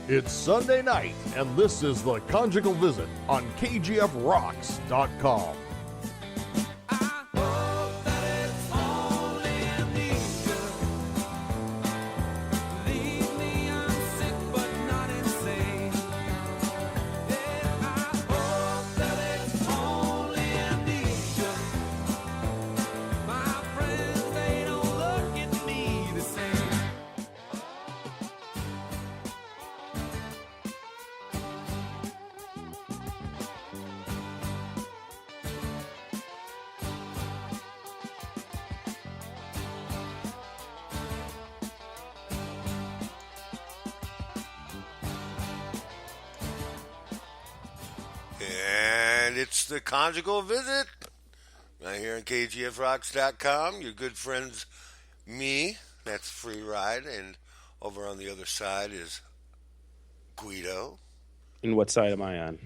It's Sunday night, and this is the Conjugal Visit on KGFRocks.com. And it's the Conjugal Visit right here on KGFRocks.com. Your good friends, me, that's Free Ride, and over on the other side is Guido. And what side am I on?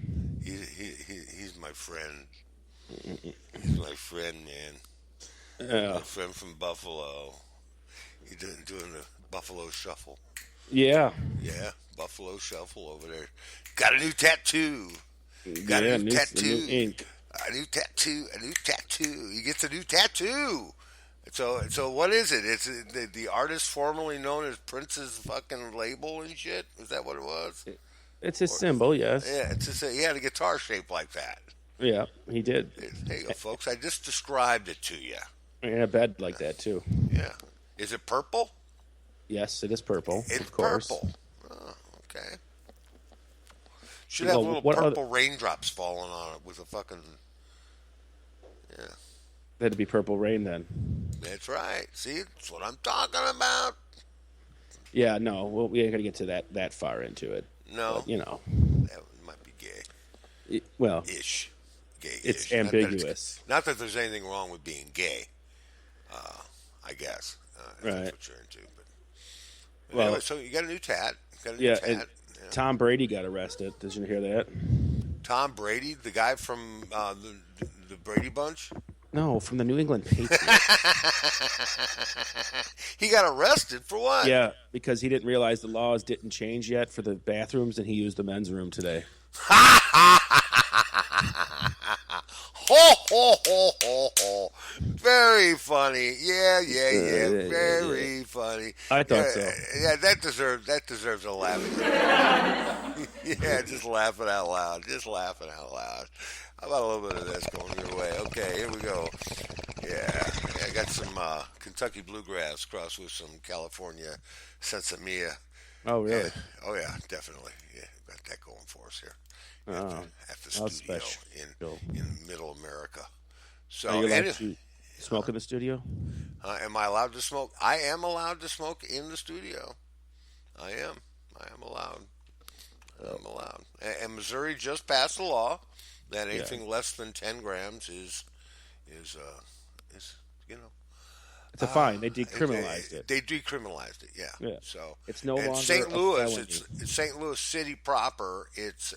He's my friend. He's my friend, man. My friend from Buffalo. He's doing the Buffalo Shuffle. Yeah. Yeah, Buffalo Shuffle over there. Got a new tattoo. Got a new tattoo. New ink. A new tattoo. He gets a new tattoo. So what is it? It's the artist formerly known as Prince's fucking label and shit? Is that what it was? It's his symbol, yes. Yeah, he had a guitar shaped like that. Yeah, he did. There you go, folks. I just described it to you. And a bed like that, too. Yeah. Is it purple? Yes, it is purple. It's of course. Purple. Oh, okay. Should have little purple raindrops falling on it with a fucking... Yeah. That'd be purple rain then. That's right. See, that's what I'm talking about. Yeah, no, well, we ain't gonna get to that far into it. No. But, you know. That might be gay. Ish. Gay-ish. It's ambiguous. Not that there's anything wrong with being gay, I guess. If right. That's what you're into. But well, anyway, so you got a new tat. Yeah. Tom Brady got arrested. Did you hear that? Tom Brady, the guy from the Brady Bunch? No, from the New England Patriots. He got arrested for what? Yeah, because he didn't realize the laws didn't change yet for the bathrooms, and he used the men's room today. Ho, ho, ho, ho, ho. Very funny. Yeah. Very funny. I thought so. Yeah, that deserves a laugh. Yeah, just laughing out loud. How about a little bit of this going your way? Okay, here we go. Yeah, I got some Kentucky bluegrass crossed with some California sensimilla. Oh, really? Yeah. Oh, yeah, definitely. Yeah, got that going for us here. At the studio in Middle America. So, are you allowed to smoke in the studio? Am I allowed to smoke? I am allowed to smoke in the studio. I am allowed. I'm allowed. And Missouri just passed a law that anything less than 10 grams is you know. It's a fine. They decriminalized it. They decriminalized it. Yeah. So it's no longer St. Louis. It's St. Louis City proper. It's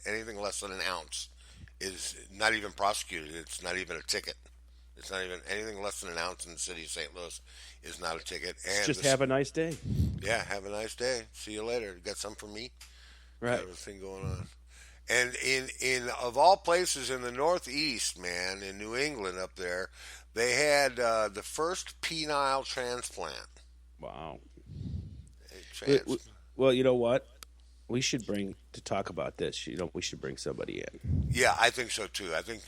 anything less than an ounce is not even prosecuted. It's not even a ticket. It's not even anything less than an ounce in the city of St. Louis is not a ticket. And just have a nice day. Yeah, have a nice day. See you later. You got something for me? Right. Got everything going on. And in of all places in the Northeast, man, in New England up there, they had the first penile transplant. Wow. Well, you know what? We should talk about this. You know, we should bring somebody in. Yeah, I think so too. I think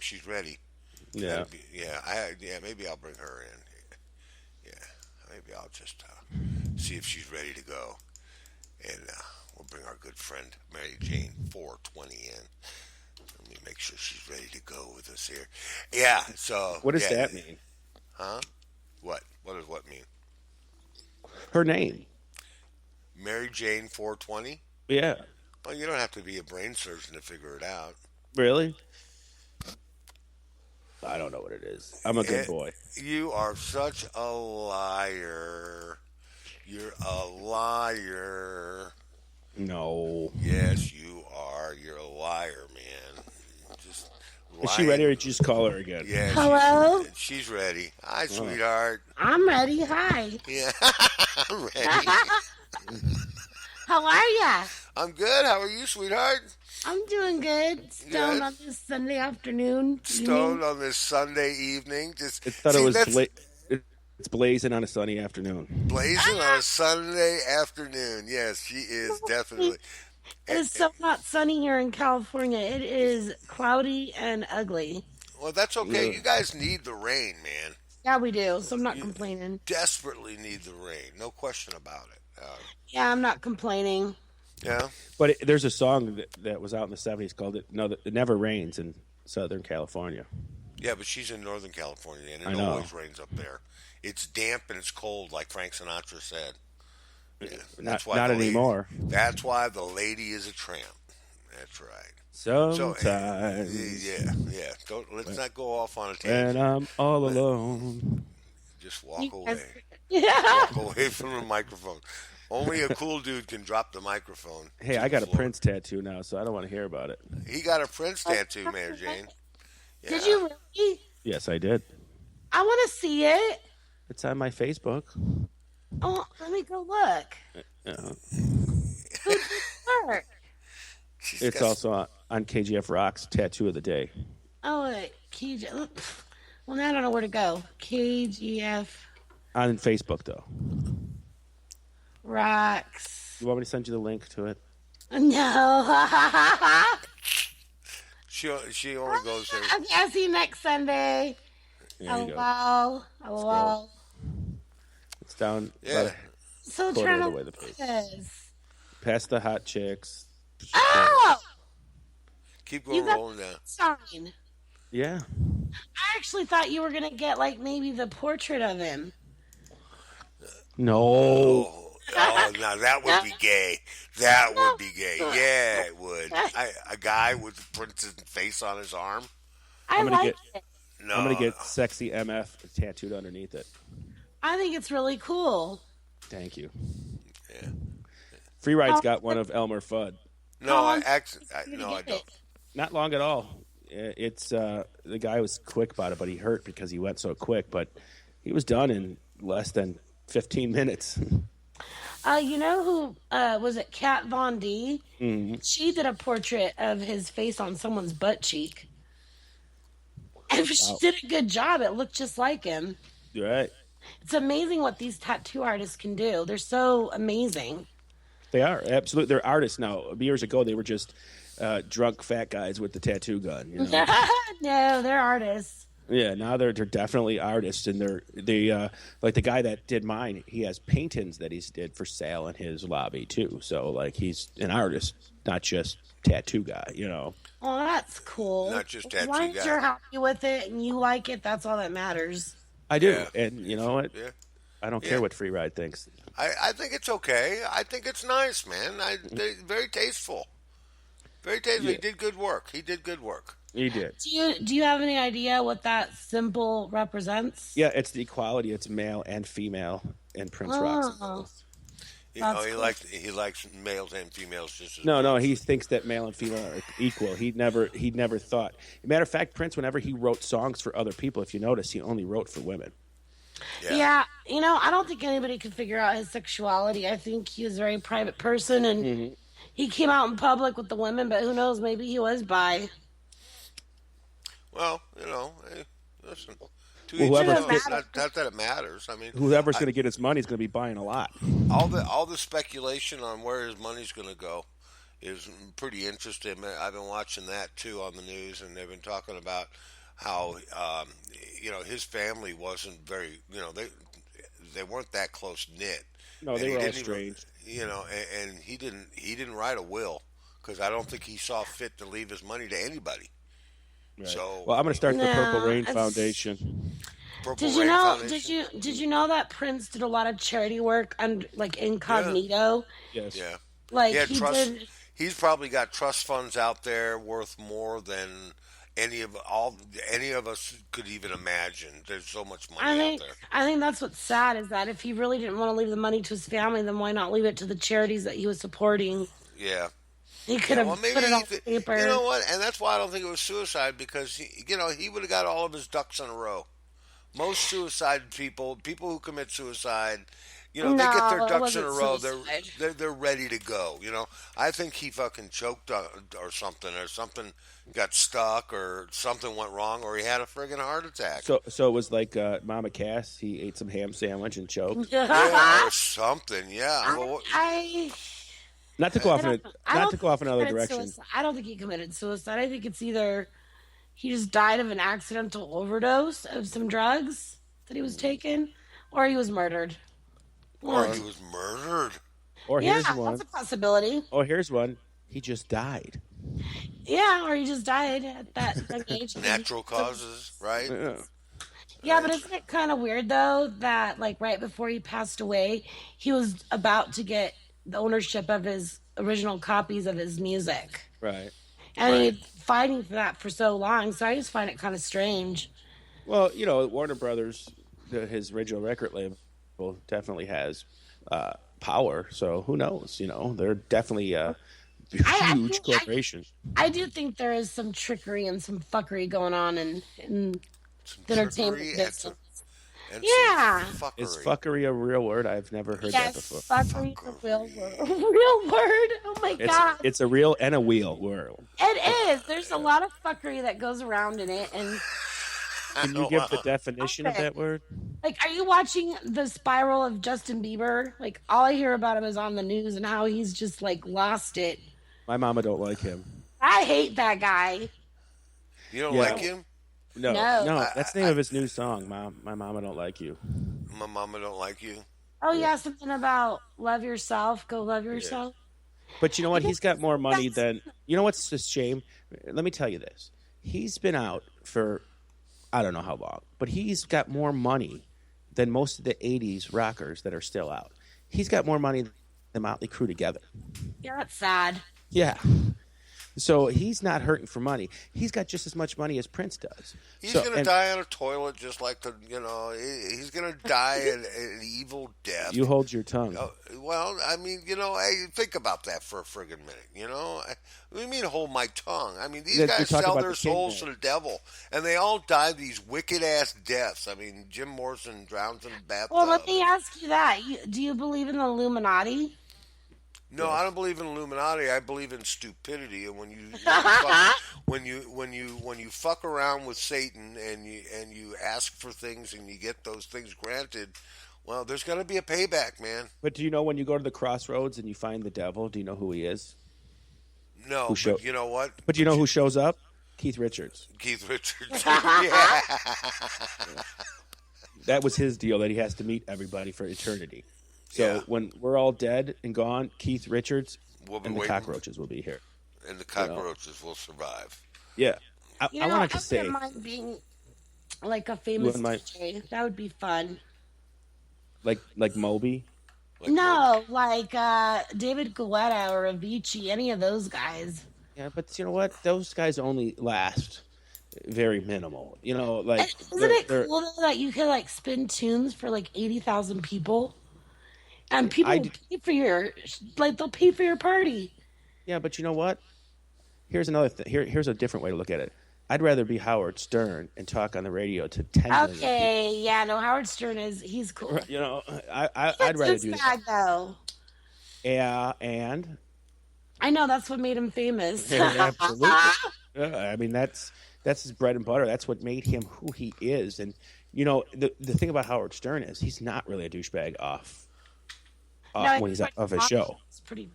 she's ready. Yeah. Maybe I'll bring her in. Yeah, maybe I'll just see if she's ready to go, and we'll bring our good friend Mary Jane 420 in. Let me make sure she's ready to go with us here. Yeah. So what does that mean? Huh? What? What does what mean? Her name. Mary Jane 420? Yeah. Well, you don't have to be a brain surgeon to figure it out. Really? I don't know what it is. I'm a good boy. You are such a liar. You're a liar. No. Yes, you are. You're a liar, man. Just lying. Is she ready, or did you just call her again? Yeah. Hello? She's ready. Hi, sweetheart. I'm ready. Hi. Yeah, I'm ready. How are ya? I'm good. How are you, sweetheart? I'm doing good. Stoned Good. on this Sunday afternoon. Stoned on this Sunday evening. Just I thought it see, was that's it's blazing on a sunny afternoon. blazing on a Sunday afternoon. Yes, she is definitely. It is so not sunny here in California. It is cloudy and ugly. Well, that's okay. Yeah. You guys need the rain, man. Yeah, we do. So I'm not complaining. Desperately need the rain. No question about it. Yeah, I'm not complaining. Yeah. But there's a song that was out in the 70s called It Never Rains in Southern California. Yeah, but she's in Northern California, and I it know. always rains up there. It's damp and it's cold, like Frank Sinatra said. Yeah, Not the lady- anymore. That's why the lady is a tramp. That's right. Sometimes Yeah. Let's not go off on a when tangent. I'm all alone. Just walk You guys- away. Yeah. Walk away from the microphone. Only a cool dude can drop the microphone. Hey, to I the got a floor. Prince tattoo now, so I don't want to hear about it. He got a Prince tattoo, Mary Jane. Yeah. Did you really? Yes, I did. I want to see it. It's on my Facebook. Oh, let me go look. Yeah. Who did the work? She's It's got- also on KGF Rocks Tattoo of the Day. Oh, wait. Well, now I don't know where to go. KGF On Facebook, though. Rocks. You want me to send you the link to it? No. She only goes there. Okay, I'll see you next Sunday. There you go. Hello. Hello. It's down Yeah. about So Quarter trying of to the way look the at page. this. past the hot chicks. Oh! Keep You going got rolling down. sign. Yeah. I actually thought you were going to get, like, maybe the portrait of him. No. Oh, now that would be gay. That would be gay. Yeah, it would. A guy with Prince's face on his arm. I gonna like get- it. No, I'm going to get sexy MF tattooed underneath it. I think it's really cool. Thank you. Yeah. Free Ride's got one of Elmer Fudd. No, How I long actually, you no, to I get don't. it? Not long at all. It's the guy was quick about it, but he hurt because he went so quick. But he was done in less than 15 minutes. You know who was it? Kat Von D. Mm-hmm. She did a portrait of his face on someone's butt cheek, and she did a good job. It looked just like him. Right? It's amazing what these tattoo artists can do. They're so amazing. They are absolutely. They're artists now. Years ago, they were just drunk fat guys with the tattoo gun. You know? No, they're artists. Yeah, now they're definitely artists, and they like the guy that did mine. He has paintings that he's did for sale in his lobby too. So like he's an artist, not just tattoo guy. You know. Oh, that's cool. Not just As tattoo long as guy. you're happy with it and you like it, that's all that matters. I do, Yeah. and you know what? Yeah. I don't Yeah. care what Free Ride thinks. I think it's okay. I think it's nice, man. Very tasteful. Very tasteful. Yeah. He did good work. He did good work. He did. Do you have any idea what that symbol represents? Yeah, it's the equality. It's male and female in Prince Rock's. Oh. He That's cool. likes males and females just as No, much. he thinks that male and female are equal. He never thought. Matter of fact, Prince, whenever he wrote songs for other people, if you notice, he only wrote for women. Yeah, I don't think anybody could figure out his sexuality. I think he was a very private person, and he came out in public with the women, but who knows, maybe he was bi. Well, hey, listen. To Well, each whoever's his get- own. Not that it matters. I mean, Whoever's going to get his money is going to be buying a lot. all the speculation on where his money's going to go is pretty interesting. I've been watching that too on the news, and they've been talking about how his family wasn't very they weren't that close knit. No, And they he were all didn't even- strange. and he didn't write a will because I don't think he saw fit to leave his money to anybody. Right. So Well, I'm going to start the No, Purple Rain it's- Foundation. Purple Did you Rain know? Foundation? Did you know that Prince did a lot of charity work and like incognito? Yes. Yeah. Like Yeah, he trust. did. He's probably got trust funds out there worth more than any of us could even imagine. There's so much money out there. I think that's what's sad is that if he really didn't want to leave the money to his family, then why not leave it to the charities that he was supporting? Yeah. He could Yeah, have well, maybe put it on he- paper. You know what? And that's why I don't think it was suicide because he would have got all of his ducks in a row. Most suicide people who commit suicide, You know, they get their No, it ducks in a wasn't row. suicide. They're ready to go. You know, I think he fucking choked or something got stuck, or something went wrong, or he had a friggin' heart attack. So it was like Mama Cass. He ate some ham sandwich and choked. Yeah, or something. Yeah. Well, Not to go off in I don't not to go off think he another committed direction. suicide. I don't think he committed suicide. I think it's either he just died of an accidental overdose of some drugs that he was taking, or he was murdered. or he was murdered. Or Yeah, here's one. that's a possibility. Oh, here's one. He just died. Yeah, or he just died at that young age. Natural causes, right? Yeah. Yeah, but isn't it kind of weird though that like right before he passed away, he was about to get the ownership of his original copies of his music, Right. and he fighting for that for so long. So I just find it kind of strange. Well, you know, Warner Brothers, his original record label, definitely has power. So who knows? You know, they're definitely a huge corporation. I do think there is some trickery and some fuckery going on in the entertainment Trickery business. and Yeah. some fuckery. Is fuckery a real word? I've never heard that Yes, before. fuckery is a real word. A real word. Oh my god. It's a real and a wheel word. It is. There's a lot of fuckery that goes around in it, and Can you give the definition of Okay. that word? like, are you watching the spiral of Justin Bieber? Like, all I hear about him is on the news and how he's just like lost it. My mama don't like him. I hate that guy. You don't Yeah. like him? No, No. that's the name of his new song. My mama don't like you. My mama don't like you. Oh yeah, something about love yourself. Go love yourself. But you know what? He's got more money than. You know what's a shame? Let me tell you this. He's been out for I don't know how long, but he's got more money than most of the '80s rockers that are still out. He's got more money than the Motley Crue together. Yeah, that's sad. Yeah. So he's not hurting for money. He's got just as much money as Prince does. He's So- gonna and die on a toilet, just like he's gonna die an evil death. You hold your tongue. Oh, well, I mean, hey, think about that for a friggin' minute. What do you mean hold my tongue? I mean, these You're guys talking sell about their the souls to Kingpin. the devil, and they all die these wicked ass deaths. I mean, Jim Morrison drowns in a bathtub. Well, let me ask you that. Do you believe in the Illuminati? No, I don't believe in Illuminati. I believe in stupidity. And when you fuck around with Satan and you ask for things and you get those things granted, well, there's gonna be a payback, man. But do you know when you go to the crossroads and you find the devil, do you know who he is? No, Who show- but you know what? But you know who shows up? Keith Richards. Keith Richards. Yeah. That was his deal, that he has to meet everybody for eternity. So Yeah. when we're all dead and gone, Keith Richards We'll be and the waiting. cockroaches will be here. And the cockroaches will survive. Yeah. I You know, wanted to I say, wouldn't mind being like a famous wouldn't mind- DJ. That would be fun. like Moby. No, like David Guetta or Avicii, any of those guys. Yeah, but you know what? Those guys only last very minimal. You know, like Isn't it cool though that you can like spin tunes for like 80,000 people, and people will pay for they'll pay for your party. Yeah, but you know what? Here's another thing. Here's a different way to look at it. I'd rather be Howard Stern and talk on the radio to 10 million people. Okay, yeah, no, Howard Stern he's cool. You know, I'd rather do that. Bad though. Yeah, and I know that's what made him famous. absolutely. I mean, that's his bread and butter. That's what made him who he is. And you know, the thing about Howard Stern is he's not really a douchebag off when he's off his show. He's a pretty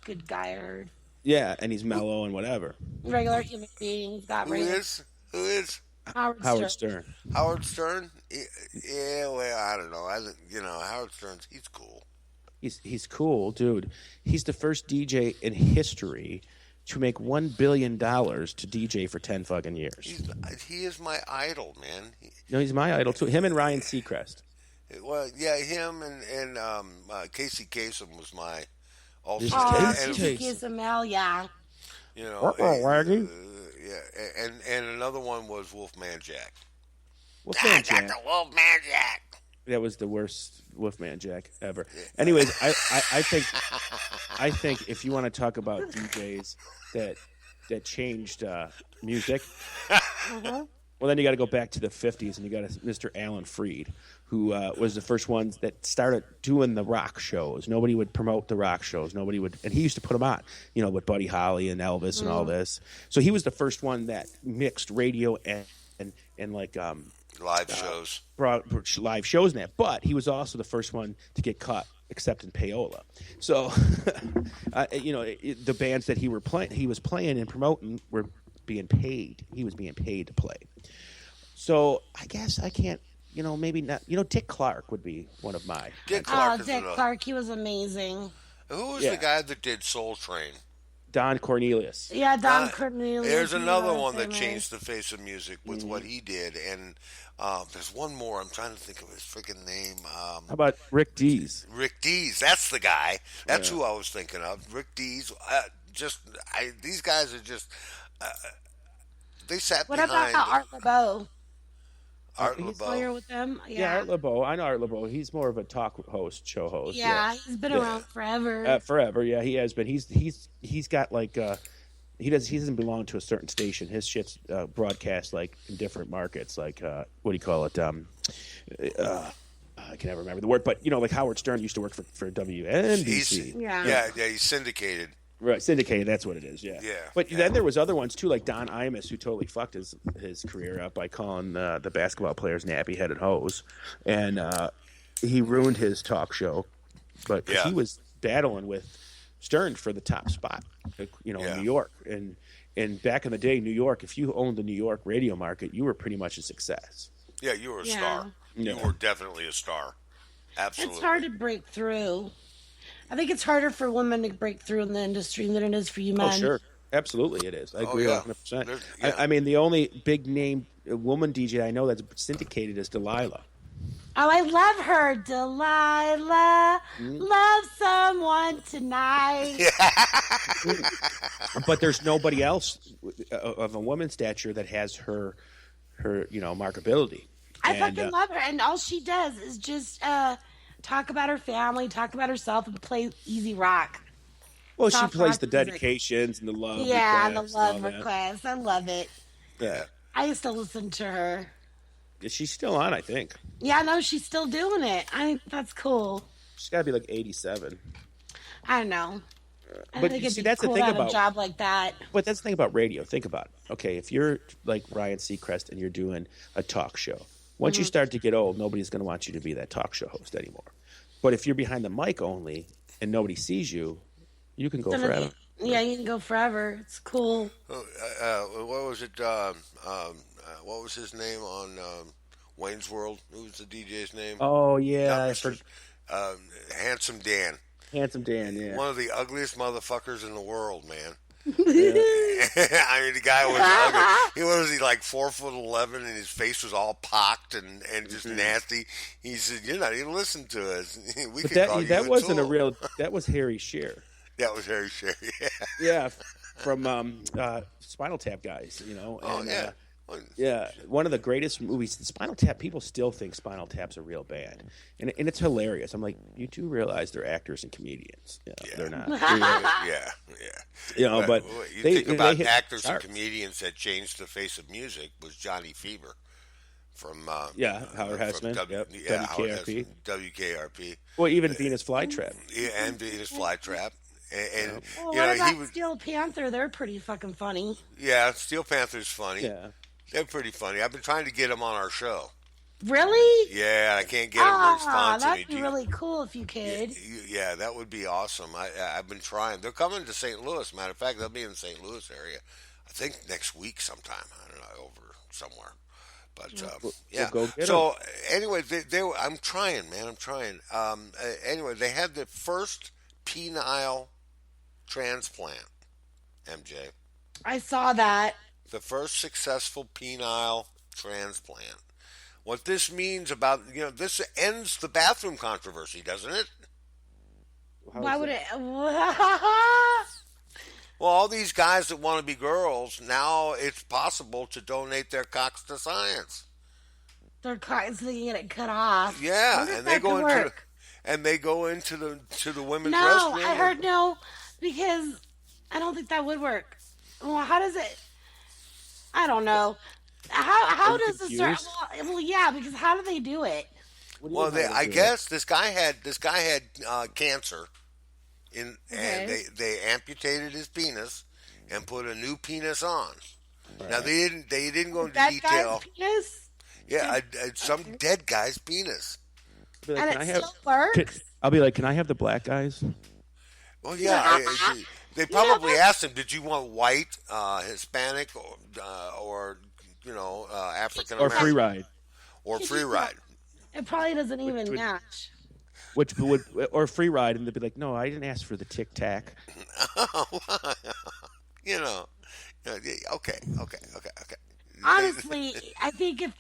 good guy, I heard. Yeah, and he's mellow and whatever. Regular human being. Got Who regular. is? Who is? Howard Stern. Howard Stern? Yeah, well, I don't know. Howard Stern's, he's cool. He's cool, dude. He's the first DJ in history to make $1 billion to DJ for 10 fucking years. He is my idol, man. He's my idol too. Him and Ryan Seacrest. Well, yeah, him and Casey Kasem was my also. Casey Kasem, yeah. You know, Waggy. yeah, and another one was Wolfman Jack. Wolfman Jack. The Wolfman Jack. That was the worst Wolfman Jack ever. Anyways, I think if you want to talk about DJs that changed music, well, then you got to go back to the 50s and you got Mr. Alan Freed, who was the first ones that started doing the rock shows. Nobody would promote the rock shows. Nobody would, and he used to put them on, with Buddy Holly and Elvis and all this. So he was the first one that mixed radio and like live shows, brought live shows in that. But he was also the first one to get caught accepting payola. So, the bands that he was playing and promoting were being paid. He was being paid to play. So I guess I can't. Maybe not. Dick Clark would be one of my. Dick Clark. Dick Clark, he was amazing. Who was the guy that did Soul Train? Don Cornelius. Yeah, Don Cornelius. There's another one that changed the face of music with what he did, and there's one more. I'm trying to think of his freaking name. How about Rick Dees? Rick Dees, that's the guy. That's who I was thinking of. Rick Dees. These guys are just. They sat behind. What about Art LeBeau? Art Are you LeBeau. familiar with them? Yeah, Art LeBeau. I know Art LeBeau. He's more of a show host. Yeah, he's been around forever. Forever, yeah, he has been. He's got like he doesn't belong to a certain station. His shit's broadcast like in different markets. Like what do you call it? I can never remember the word, but like Howard Stern used to work for WNBC. He's syndicated. Right, syndicated. That's what it is. Yeah. But then there was other ones too, like Don Imus, who totally fucked his career up by calling the basketball players nappy-headed hoes, and he ruined his talk show. But he was battling with Stern for the top spot, in New York, and back in the day, New York. If you owned the New York radio market, you were pretty much a success. Yeah, you were a star. You were definitely a star. Absolutely. It's hard to break through. I think it's harder for women to break through in the industry than it is for you men. Oh, sure. Absolutely it is. I agree 100%. I mean, the only big-name woman DJ I know that's syndicated is Delilah. Oh, I love her. Delilah, love someone tonight. But there's nobody else of a woman's stature that has her marketability. I fucking love her. And all she does is just... talk about her family, talk about herself, and play easy rock. Well, she plays the dedications and the love requests. Yeah, the love requests. I love it. Yeah. I used to listen to her. She's still on, I think. Yeah, no, she's still doing it. I think that's cool. She's got to be like 87. I don't know. But you see, that's the thing about a job like that. But that's the thing about radio. Think about it. Okay, if you're like Ryan Seacrest and you're doing a talk show, once you start to get old, nobody's going to want you to be that talk show host anymore. But if you're behind the mic only and nobody sees you, you can go forever. Yeah, you can go forever. It's cool. What was it? What was his name on Wayne's World? Who was the DJ's name? Oh, yeah. Handsome Dan. Handsome Dan, yeah. One of the ugliest motherfuckers in the world, man. I mean, the guy was ugly. He was like 4'11", and his face was all pocked and just nasty. He said, "You're not even listening to us. We could call you that a wasn't tool." a real. That was Harry Shearer. That was Harry Shearer. Yeah, from Spinal Tap guys. Yeah, one of the greatest movies. Spinal Tap. People still think Spinal Tap's a real band, and it's hilarious. I'm like, you do realize they're actors and comedians. They're not. Yeah. But you think about actors and comedians that changed the face of music was Johnny Fever from Howard Hessman. WKRP. WKRP. Well, even Venus Flytrap. Yeah, and Venus Flytrap. And what about Steel Panther? They're pretty fucking funny. Yeah, Steel Panther's funny. Yeah. They're pretty funny. I've been trying to get them on our show. Really? Yeah, I can't get them to respond to me. That'd be really cool if you could. Yeah, that would be awesome. I've been trying. They're coming to St. Louis. Matter of fact, they'll be in the St. Louis area. I think next week sometime. I don't know, over somewhere. But yeah. We'll go get so them. anyway, I'm trying, man. I'm trying. Anyway, they had the first penile transplant. MJ. I saw that. The first successful penile transplant. What this means about, this ends the bathroom controversy, doesn't it? Why would it? Well, all these guys that want to be girls, now it's possible to donate their cocks to science. Their cocks, so they can get it cut off. Yeah, and they go into the women's restroom. No, I heard no, because I don't think that would work. Well, how does it? I don't know. How does it start? Well, yeah, because how do they do it? Well, I guess this guy had cancer, and they amputated his penis and put a new penis on. Right. Now they didn't go into that detail. Guy's penis? Yeah, some dead guy's penis. Like, and it still works. I'll be like, can I have the black guys? Well, yeah. They probably asked him, "Did you want white, Hispanic, or African American, or free ride, or free ride?" It probably doesn't even match. Which would or free ride, and they'd be like, "No, I didn't ask for the Tic Tac." Okay. Honestly, I think if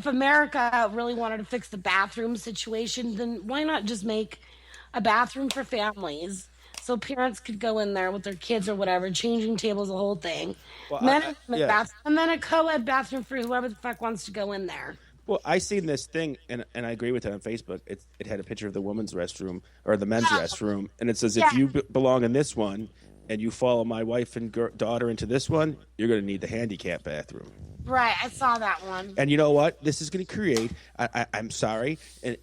America really wanted to fix the bathroom situation, then why not just make a bathroom for families so parents could go in there with their kids or whatever, changing tables, the whole thing. Well, And then a co-ed bathroom for whoever the fuck wants to go in there. Well, I seen this thing, and I agree with it on Facebook. It had a picture of the women's restroom or the men's restroom, and it says, if you belong in this one and you follow my wife and daughter into this one, you're going to need the handicap bathroom. Right, I saw that one. And you know what? This is going to create, I'm sorry, and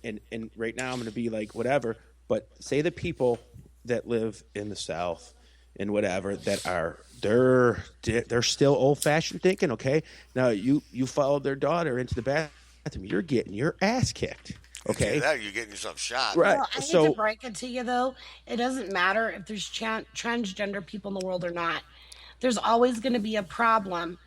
right now I'm going to be like, whatever, but say the people that live in the South and whatever that are, they're still old-fashioned thinking, okay? Now, you followed their daughter into the bathroom, you're getting your ass kicked. Okay, you're getting yourself shot. Right. Well, I hate to break it to you, though. It doesn't matter if there's transgender people in the world or not. There's always going to be a problem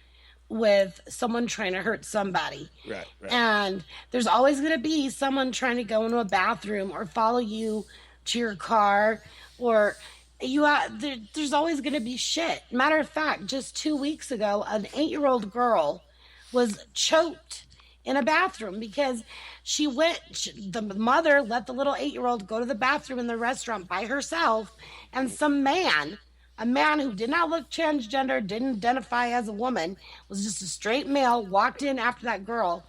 with someone trying to hurt somebody. Right. And there's always going to be someone trying to go into a bathroom or follow you to your car, or there's always going to be shit. Matter of fact, just 2 weeks ago, an 8-year-old girl was choked in a bathroom because the mother let the little 8-year-old go to the bathroom in the restaurant by herself, and a man who did not look transgender, didn't identify as a woman, was just a straight male, walked in after that girl,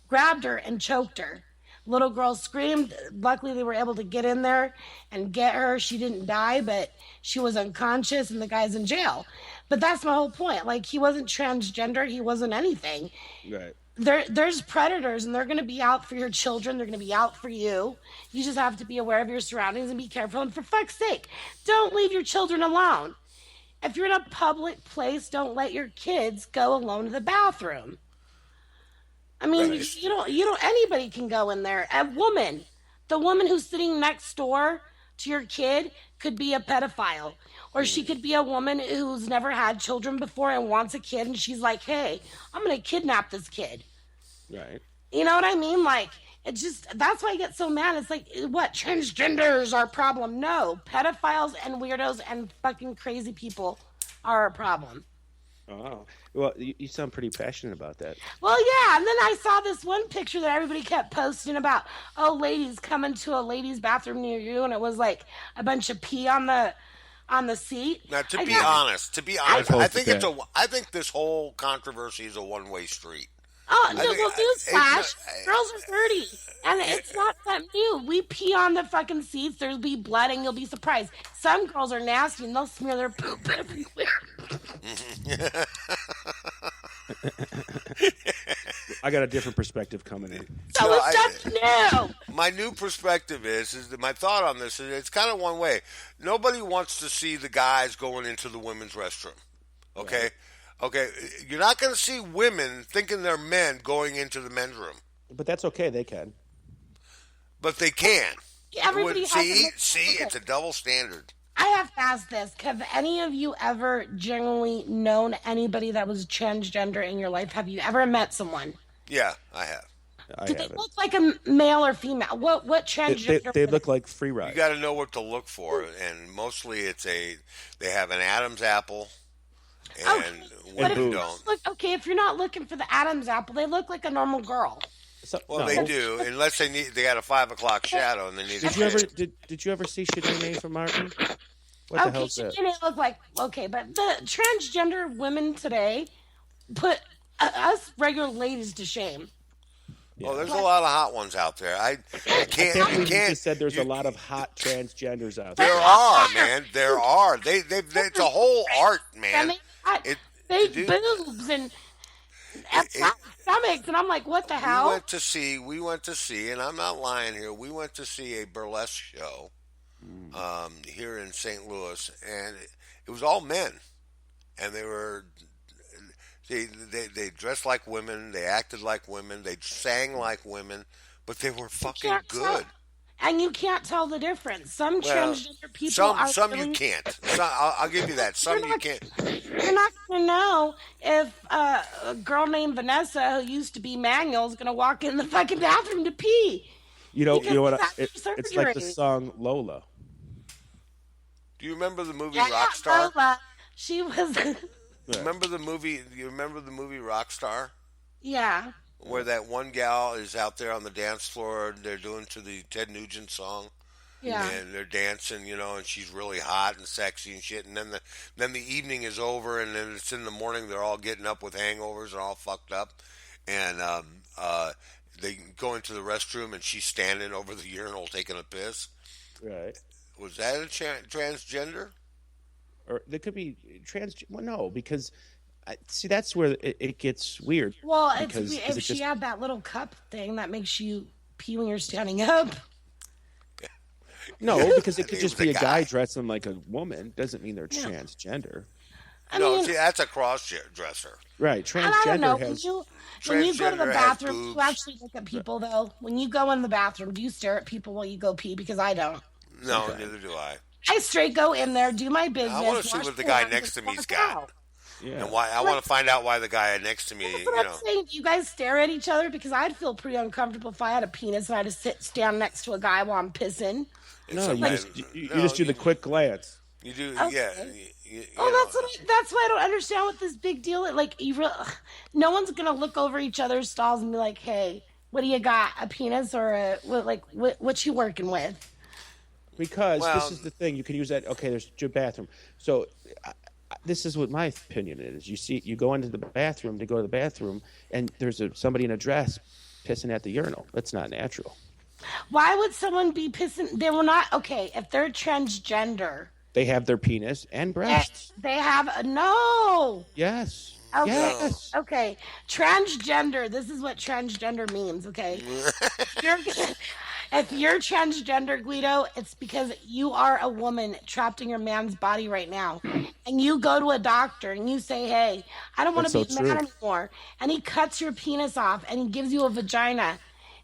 grabbed her and choked her. Little girl screamed. Luckily, they were able to get in there and get her. She didn't die, but she was unconscious, and the guy's in jail. But that's my whole point. Like, he wasn't transgender. He wasn't anything. Right. There's predators, and they're going to be out for your children. They're going to be out for you. You just have to be aware of your surroundings and be careful. And for fuck's sake, don't leave your children alone. If you're in a public place, don't let your kids go alone to the bathroom. I mean, right. Anybody can go in there. The woman who's sitting next door to your kid could be a pedophile. Or she could be a woman who's never had children before and wants a kid, and she's like, hey, I'm going to kidnap this kid. Right. You know what I mean? Like, that's why I get so mad. It's like, what, transgenders are a problem? No, pedophiles and weirdos and fucking crazy people are a problem. Oh, well, you sound pretty passionate about that. Well, yeah, and then I saw this one picture that everybody kept posting about, ladies coming to a ladies' bathroom near you, and it was like a bunch of pee on the seat. Now, to be honest, I think this whole controversy is a one-way street. Oh, no, well, newsflash, girls are dirty, and it's not that new. We pee on the fucking seats, there'll be blood, and you'll be surprised. Some girls are nasty, and they'll smear their poop everywhere. I got a different perspective coming in. So it's just new. My new perspective is that my thought on this is it's kind of one way. Nobody wants to see the guys going into the women's restroom. Okay? Right. Okay, you're not going to see women thinking they're men going into the men's room. But that's okay, they can. But they can. Everybody it's a double standard. I have to ask this. Have any of you ever genuinely known anybody that was transgender in your life? Have you ever met someone? Yeah, I have. Do they look like a male or female? What transgender? They look like free ride. You got to know what to look for, and mostly they have an Adam's apple. And women don't. If you're not looking for the Adam's apple, they look like a normal girl. They do, unless they got a 5 o'clock shadow and they need. Did you ever see Shanae from Martin? What the hell's that? Shanae look like but the transgender women today put us regular ladies to shame. Yeah. There's a lot of hot ones out there. I can't. You just said there's a lot of hot transgenders out there. There are, man. There are. It's a whole art, man. Fake boobs and stomachs, and I'm like, what the hell? We went to see, and I'm not lying here. We went to see a burlesque show here in St. Louis, and it was all men, and they dressed like women, they acted like women, they sang like women, but they were fucking good. And you can't tell the difference. Some transgender people some you can't. I'll give you that. Some you can't. You're not going to know if a girl named Vanessa, who used to be Manuel, is going to walk in the fucking bathroom to pee. You know what? It's like the song Lola. Do you remember the movie Rockstar? Lola. She was. Remember the movie? You remember the movie Rockstar? Yeah. Where that one gal is out there on the dance floor, and they're doing to the Ted Nugent song. Yeah. And they're dancing, and she's really hot and sexy and shit. And then the evening is over, and then it's in the morning. They're all getting up with hangovers and all fucked up. And they go into the restroom, and she's standing over the urinal taking a piss. Right. Was that a transgender? Or there could be Well, no, because see, that's where it gets weird. Well, if she had that little cup thing that makes you pee when you're standing up. No, because it could just be a guy dressing like a woman. Doesn't mean they're transgender. I mean, see, that's a cross-dresser. Right, transgender I don't know. has... When you go to the bathroom, do you actually look at people, though? When you go in the bathroom, do you stare at people while you go pee? Because I don't. No, neither do I. I straight go in there, do my business. I want to see what the guy next to me's got. Yeah. And why I want to find out why the guy next to me, That's what I'm saying. Do you guys stare at each other? Because I'd feel pretty uncomfortable if I had a penis and I had to stand next to a guy while I'm pissing. No, you just do the quick glance. You do, okay. That's why I don't understand what this big deal is. Like, no one's gonna look over each other's stalls and be like, "Hey, what do you got? A penis or what you working with?" Because this is the thing. You can use that. Okay, there's your bathroom. So this is what my opinion is. You go into the bathroom to go to the bathroom, and there's somebody in a dress pissing at the urinal. That's not natural. Why would someone be pissing? They will not. Okay, if they're transgender, they have their penis and breasts. They have no. Yes. Okay. Yes. Okay. Transgender. This is what transgender means. Okay. If you're transgender, Guido, it's because you are a woman trapped in your man's body right now. And you go to a doctor and you say, hey, I don't want to be a man anymore. And he cuts your penis off and he gives you a vagina.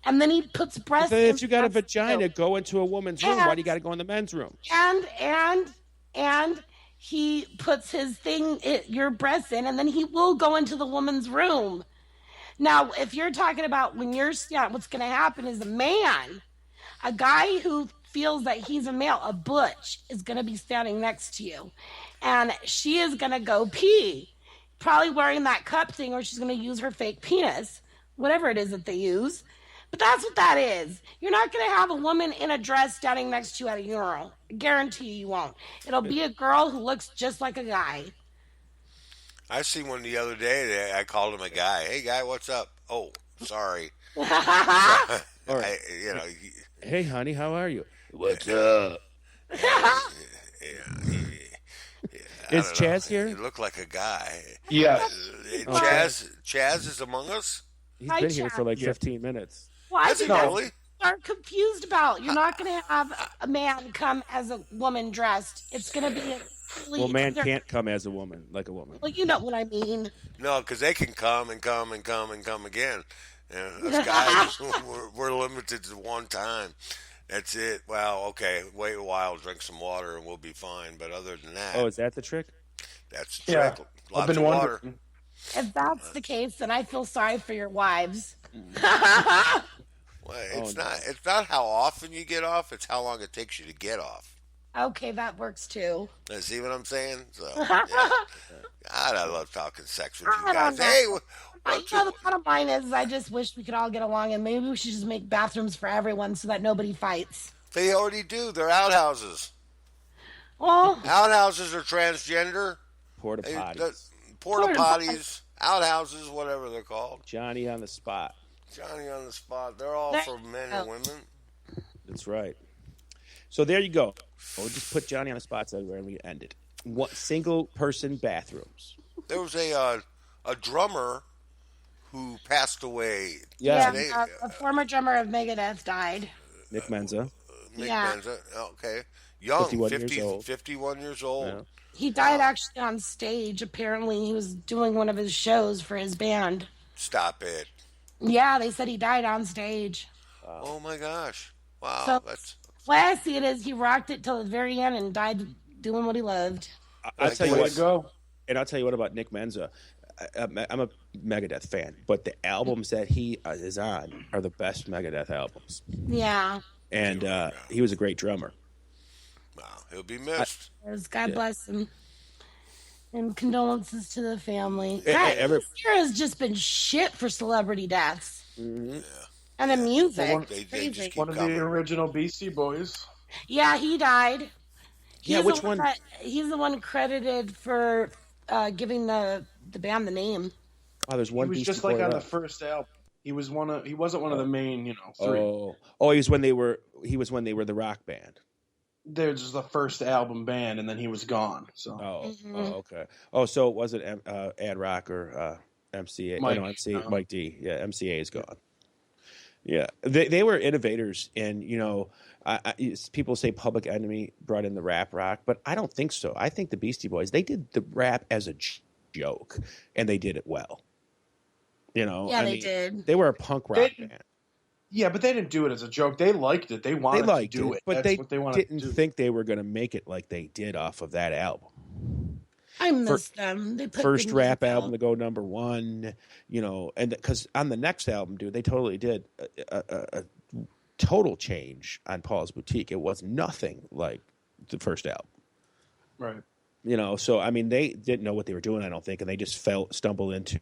And then he puts breasts in. If you got a vagina, go into a woman's room. Why do you got to go in the men's room? And he puts your breasts in, and then he will go into the woman's room. Now, if you're talking about when you're what's going to happen is a guy who feels that he's a male, a butch, is going to be standing next to you. And she is going to go pee, probably wearing that cup thing, or she's going to use her fake penis, whatever it is that they use. But that's what that is. You're not going to have a woman in a dress standing next to you at a urinal. I guarantee you won't. It'll be a girl who looks just like a guy. I seen one the other day. I called him a guy. Hey, guy, what's up? Oh, sorry. All right. Hey, honey, how are you? What's up? Is Chazz here? He looked like a guy. Yeah. Chazz is among us? He's been here for like 15 minutes. Well, I think really? that's what I'm confused about. You're not going to have a man come as a woman dressed. It's going to be Well, man can't come as a woman, like a woman. Well, you know what I mean. No, because they can come and come and come and come again. Us guys, we're limited to one time. That's it. Well, okay, wait a while, drink some water, and we'll be fine. But other than that... Oh, is that the trick? That's the trick. Lots of water. If that's the case, then I feel sorry for your wives. Well, it's not how often you get off, it's how long it takes you to get off. Okay, that works too. See what I'm saying? So, yeah. God, I love talking sex with you guys. Hey, the bottom line is, I just wish we could all get along, and maybe we should just make bathrooms for everyone so that nobody fights. They already do. They're outhouses. Well, outhouses are transgender. Porta potties. Porta potties, outhouses, whatever they're called. Johnny on the spot. They're all for men and women. That's right. So there you go. We'll just put Johnny on the spot everywhere and we end it. Single person bathrooms. There was a drummer who passed away Yeah, today. A former drummer of Megadeth died. Nick Menza, Nick Yeah. Menza. Okay. Young, 51 years old. 51 years old. Yeah. He died Wow. actually on stage. Apparently, he was doing one of his shows for his band. Stop it. Yeah, they said he died on stage. Oh my gosh. Wow. So, That's. the way I see it is he rocked it till the very end and died doing what he loved. I'll Like, tell you Way what. to go. And I'll tell you what about Nick Menza. I'm a Megadeth fan, but the albums that he is on are the best Megadeth albums. Yeah. And he was a great drummer. Wow. He'll be missed. God bless him. And condolences to the family. Eh, God, every- this year has just been shit for celebrity deaths. Mm-hmm. And the music. Well, They Crazy. just keep One of coming. the original Beastie Boys. Yeah, he died. Yeah, He's which the one? He's the one credited for giving the band the name. Oh, there's He one was Beastie just like Boy on the left. first album. He wasn't one of the main, three. Oh, he was when they were the rock band. They're just the first album band, and then he was gone. So Oh, okay. Oh, so it wasn't Ad Rock or MCA? Mike, No, MCA, no. Mike D. Yeah, MCA is gone. Yeah, they were innovators, and people say Public Enemy brought in the rap rock, but I don't think so. I think the Beastie Boys, they did the rap as a joke, and they did it well. Yeah, they did. They were a punk rock band. yeah, but they didn't do it as a joke. They liked it. They wanted They liked to do it. but That's they what they wanted didn't to do. think they were going to make it like they did off of that album. I miss them. They put First good rap music album out. to go number one, and because on the next album, dude, they totally did a total change on Paul's Boutique. It was nothing like the first album, Right. So I mean, they didn't know what they were doing, I don't think, and they just stumbled into.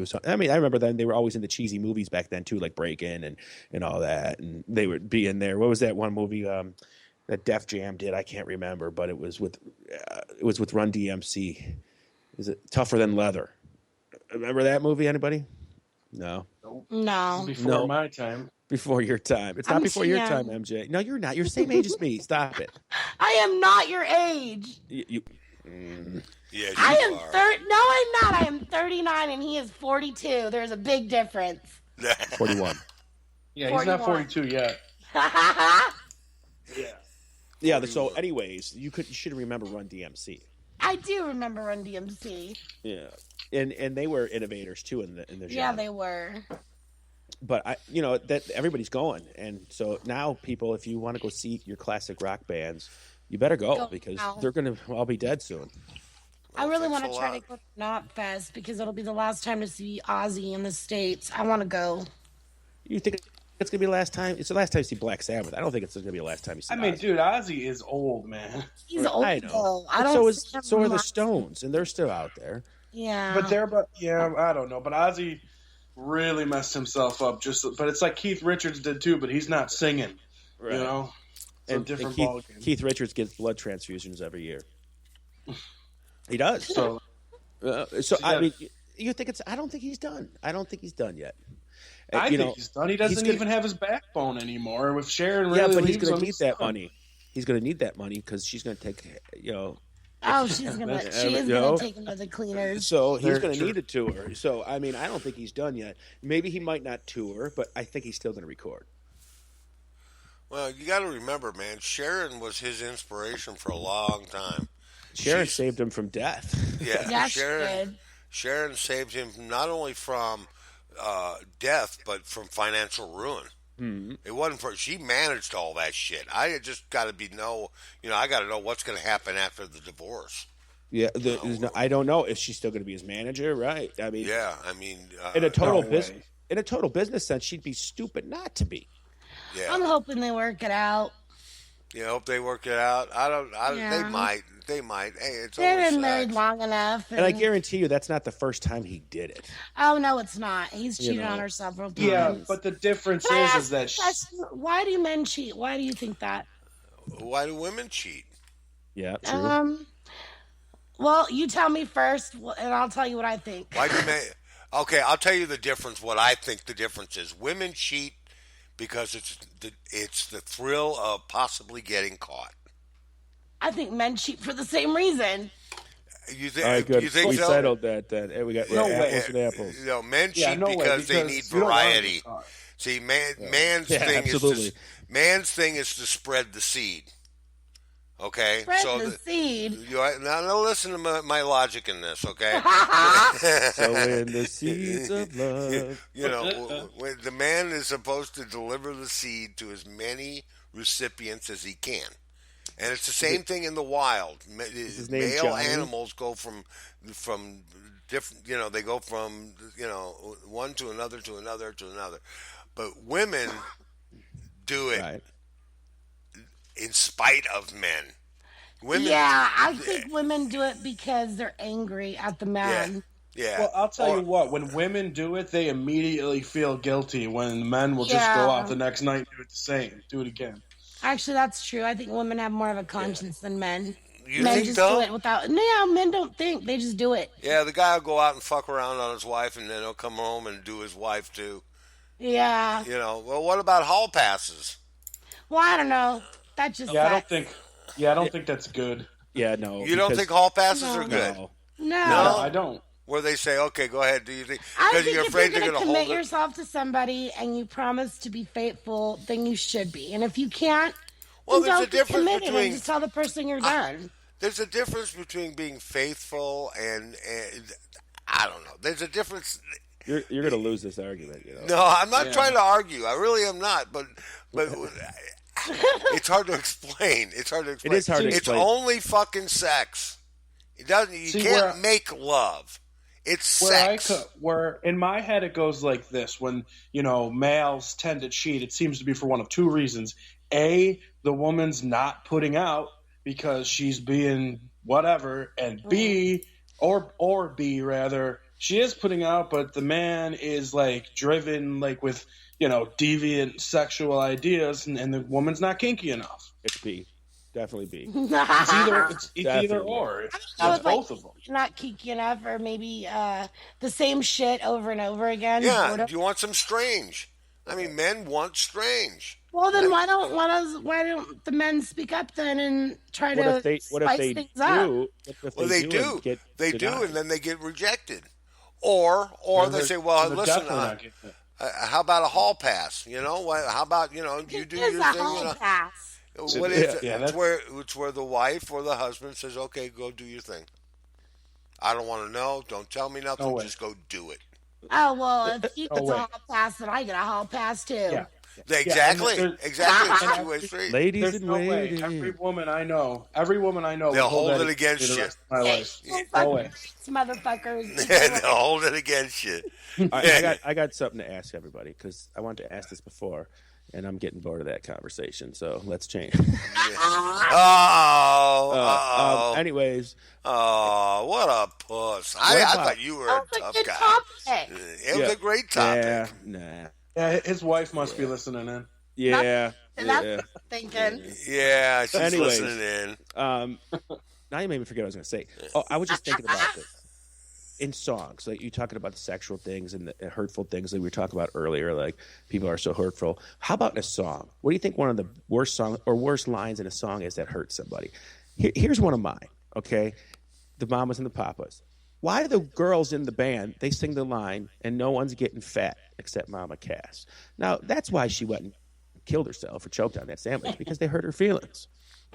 So, I mean, I remember then they were always into cheesy movies back then too, like Break In and all that, and they would be in there. What was that one movie that Def Jam did? I can't remember, but it was with Run DMC. Is it Tougher Than Leather? Remember that movie? Anybody? No. No. Before my time. Before your time. It's I'm not before your young. time, MJ. No, you're not. You're the same age as me. Stop it. I am not your age. Yeah, I am you are. 30. No, I'm not. I am 39 and he is 42. There's a big difference. 41. Yeah, he's not 41. 42 yet. Yeah. So, anyways, you should remember Run DMC. I do remember Run DMC. Yeah, and they were innovators too in the genre. Yeah, they were. But that everybody's going, and so now people, if you want to go see your classic rock bands, you better go because now. they're going to all be dead soon. I really thanks want a to try lot. to go to Knotfest because it'll be the last time to see Ozzy in the States. I want to go. You think it's going to be the last time? It's the last time you see Black Sabbath. I don't think it's going to be the last time you see. I mean, Ozzy. dude, Ozzy is old, man. He's old I know. though. I But don't. so are the Stones, and they're still out there. Yeah. But I don't know. But Ozzy really messed himself up. But it's like Keith Richards did too. But he's not singing. Right. You know, it's a And different Keith, ballgame. Keith Richards gets blood transfusions every year. He does. So So I yeah. mean, you think it's? I don't think he's done. I don't think he's done yet. I think he's done. He doesn't gonna- even have his backbone anymore. If Sharon really Yeah, but he's leaves going him, to need he's that done. money. He's going to need that money because she's going to take, Oh, she's gonna. She is You know? gonna take him to the cleaners. So he's Very going to true. need a tour. So I mean, I don't think he's done yet. Maybe he might not tour, but I think he's still going to record. Well, you got to remember, man, Sharon was his inspiration for a long time. Sharon She's- saved him from death. Yeah, Yeah, she Sharon. did. Sharon saved him not only from death, but from financial ruin. Mm-hmm. It wasn't for she managed all that shit. I just got to I got to know what's going to happen after the divorce. Yeah, I don't know if she's still going to be his manager, right? I mean, Yeah, I mean, in a total no business, way. in a total business sense, she'd be stupid not to be. yeah, I'm hoping they work it out. you hope they work it out. Yeah. They might. Hey, it's They've only been married sex. long enough. And I guarantee you, that's not the first time he did it. Oh no, it's not. He's cheated know. on her several times. Yeah, but the difference Can I ask is that a question? Why do men cheat? Why do you think that? Why do women cheat? Yeah, true. Well, you tell me first, and I'll tell you what I think. Why do men? Okay, I'll tell you the difference. What I think the difference is: women cheat because it's the thrill of possibly getting caught. I think men cheat for the same reason. All right, good. You think We so? settled that then. Hey, we're No apples way. and apples. You know, men cheat Yeah, no way, because they need because you don't want them to variety. talk. See, man's Yeah, thing absolutely. man's thing is to spread the seed. Okay, Spread the seed. now listen to my logic in this. Okay, Sowing the seeds of love. you know, when the man is supposed to deliver the seed to as many recipients as he can. And it's the same thing in the wild. his name Male Johnny? animals go from different. You know, they go from one to another to another to another. But women do it Right. in spite of men. Women, Yeah, I think women do it because they're angry at the man. yeah. Well, I'll tell you what. When women do it, they immediately feel guilty. When men will just go out the next night and do it the same. Do it again. Actually, that's true. I think women have more of a conscience than men. You Men think just so? do it without. No, men don't think. They just do it. Yeah, the guy will go out and fuck around on his wife, and then he'll come home and do his wife too. Yeah. You know. Well, what about hall passes? Well, I don't know. That just Yeah, I don't sucks. think. Yeah, I don't think that's good. Yeah, no. You don't because- think hall passes No. are good? No. No. No, I don't. Where they say, "Okay, go ahead, do you think?" I Because think you're if afraid you're they're going to going to hold commit it. yourself to somebody and you promise to be faithful, then you should be. And if you can't, Well, then there's a don't be difference committed between- and just tell the person you're done. There's a difference between being faithful and I don't know. There's a difference. You're going to lose this argument, you know. No, I'm not trying to argue. I really am not. But it's hard to explain. It's hard to explain. It is hard to explain. It's only fucking sex. It doesn't. You See, can't where- make love. It's Where sex. where in my head it goes like this: when males tend to cheat, it seems to be for one of two reasons: A, the woman's not putting out because she's being whatever, and B, or B rather, she is putting out, but the man is like driven like with deviant sexual ideas, and the woman's not kinky enough. It's B. Definitely B. It's either Definitely. or. It's It's both of them. Not geeky enough, or maybe the same shit over and over again. Yeah. Boredom. Do you want some strange? I mean, men want strange. Well, then why don't the men speak up then and try What to if they spice things up? do? What if Well, they and do. get They do, denied? and then they get rejected. Or they say, "Well, They're listen, definitely not getting it. how about a hall pass? How about you do It is your a thing? hall pass. What is it? Yeah, It's that's- where the wife or the husband says, "Okay, go do your thing. I don't want to know. Don't tell me nothing. No way. Just go do it." Oh well, if he gets Oh, a wait. hall pass, then I get a hall pass too. Yeah. Exactly. and Exactly. It's a two-way street. Ladies There's in no way. waiting. Every woman I know They'll will hold that it against the you. rest of my Hey, life. well, No fuck way. these motherfuckers. They'll hold it against you. I got something to ask everybody because I wanted to ask this before, and I'm getting bored of that conversation. So let's change. Anyways, What a puss. I thought you were a That was a tough good guy. topic. It was a great topic. yeah, nah, Yeah, his wife must be listening in. yeah, And yeah. that's thinking. Yeah, she's Anyways. listening in. Now you made me forget what I was going to say. Oh, I was just thinking about this. In songs, like you talking about the sexual things and the hurtful things that we were talking about earlier, like people are so hurtful. How about in a song? What do you think one of the worst song or worst lines in a song is that hurts somebody? Here's one of mine. Okay, the Mamas and the Papas. Why do the girls in the band they sing the line and no one's getting fat except Mama Cass? Now that's why she went and killed herself or choked on that sandwich because they hurt her feelings.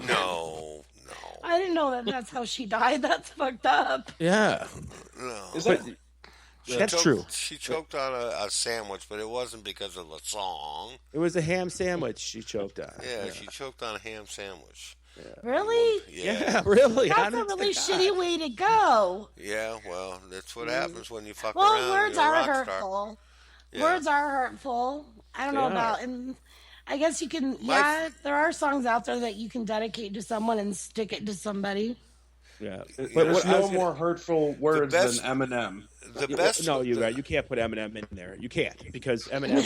No. I didn't know that that's how she died. That's fucked up. Yeah, Is but that that's true. She choked on a sandwich, but it wasn't because of the song. It was a ham sandwich she choked on. Yeah, she choked on a ham sandwich. Really? Yeah, really. That's a honest to really God. shitty way to go. Yeah, well, that's what happens when you fuck Well, around. words You're a are rock hurtful. Yeah. Words are hurtful. I don't know They about, are. and I guess you can. Yeah, there are songs out there that you can dedicate to someone and stick it to somebody. Yeah, there's I was no gonna- more hurtful words best- than Eminem. The best. No, you're right. You can't put Eminem in there. You can't because Eminem.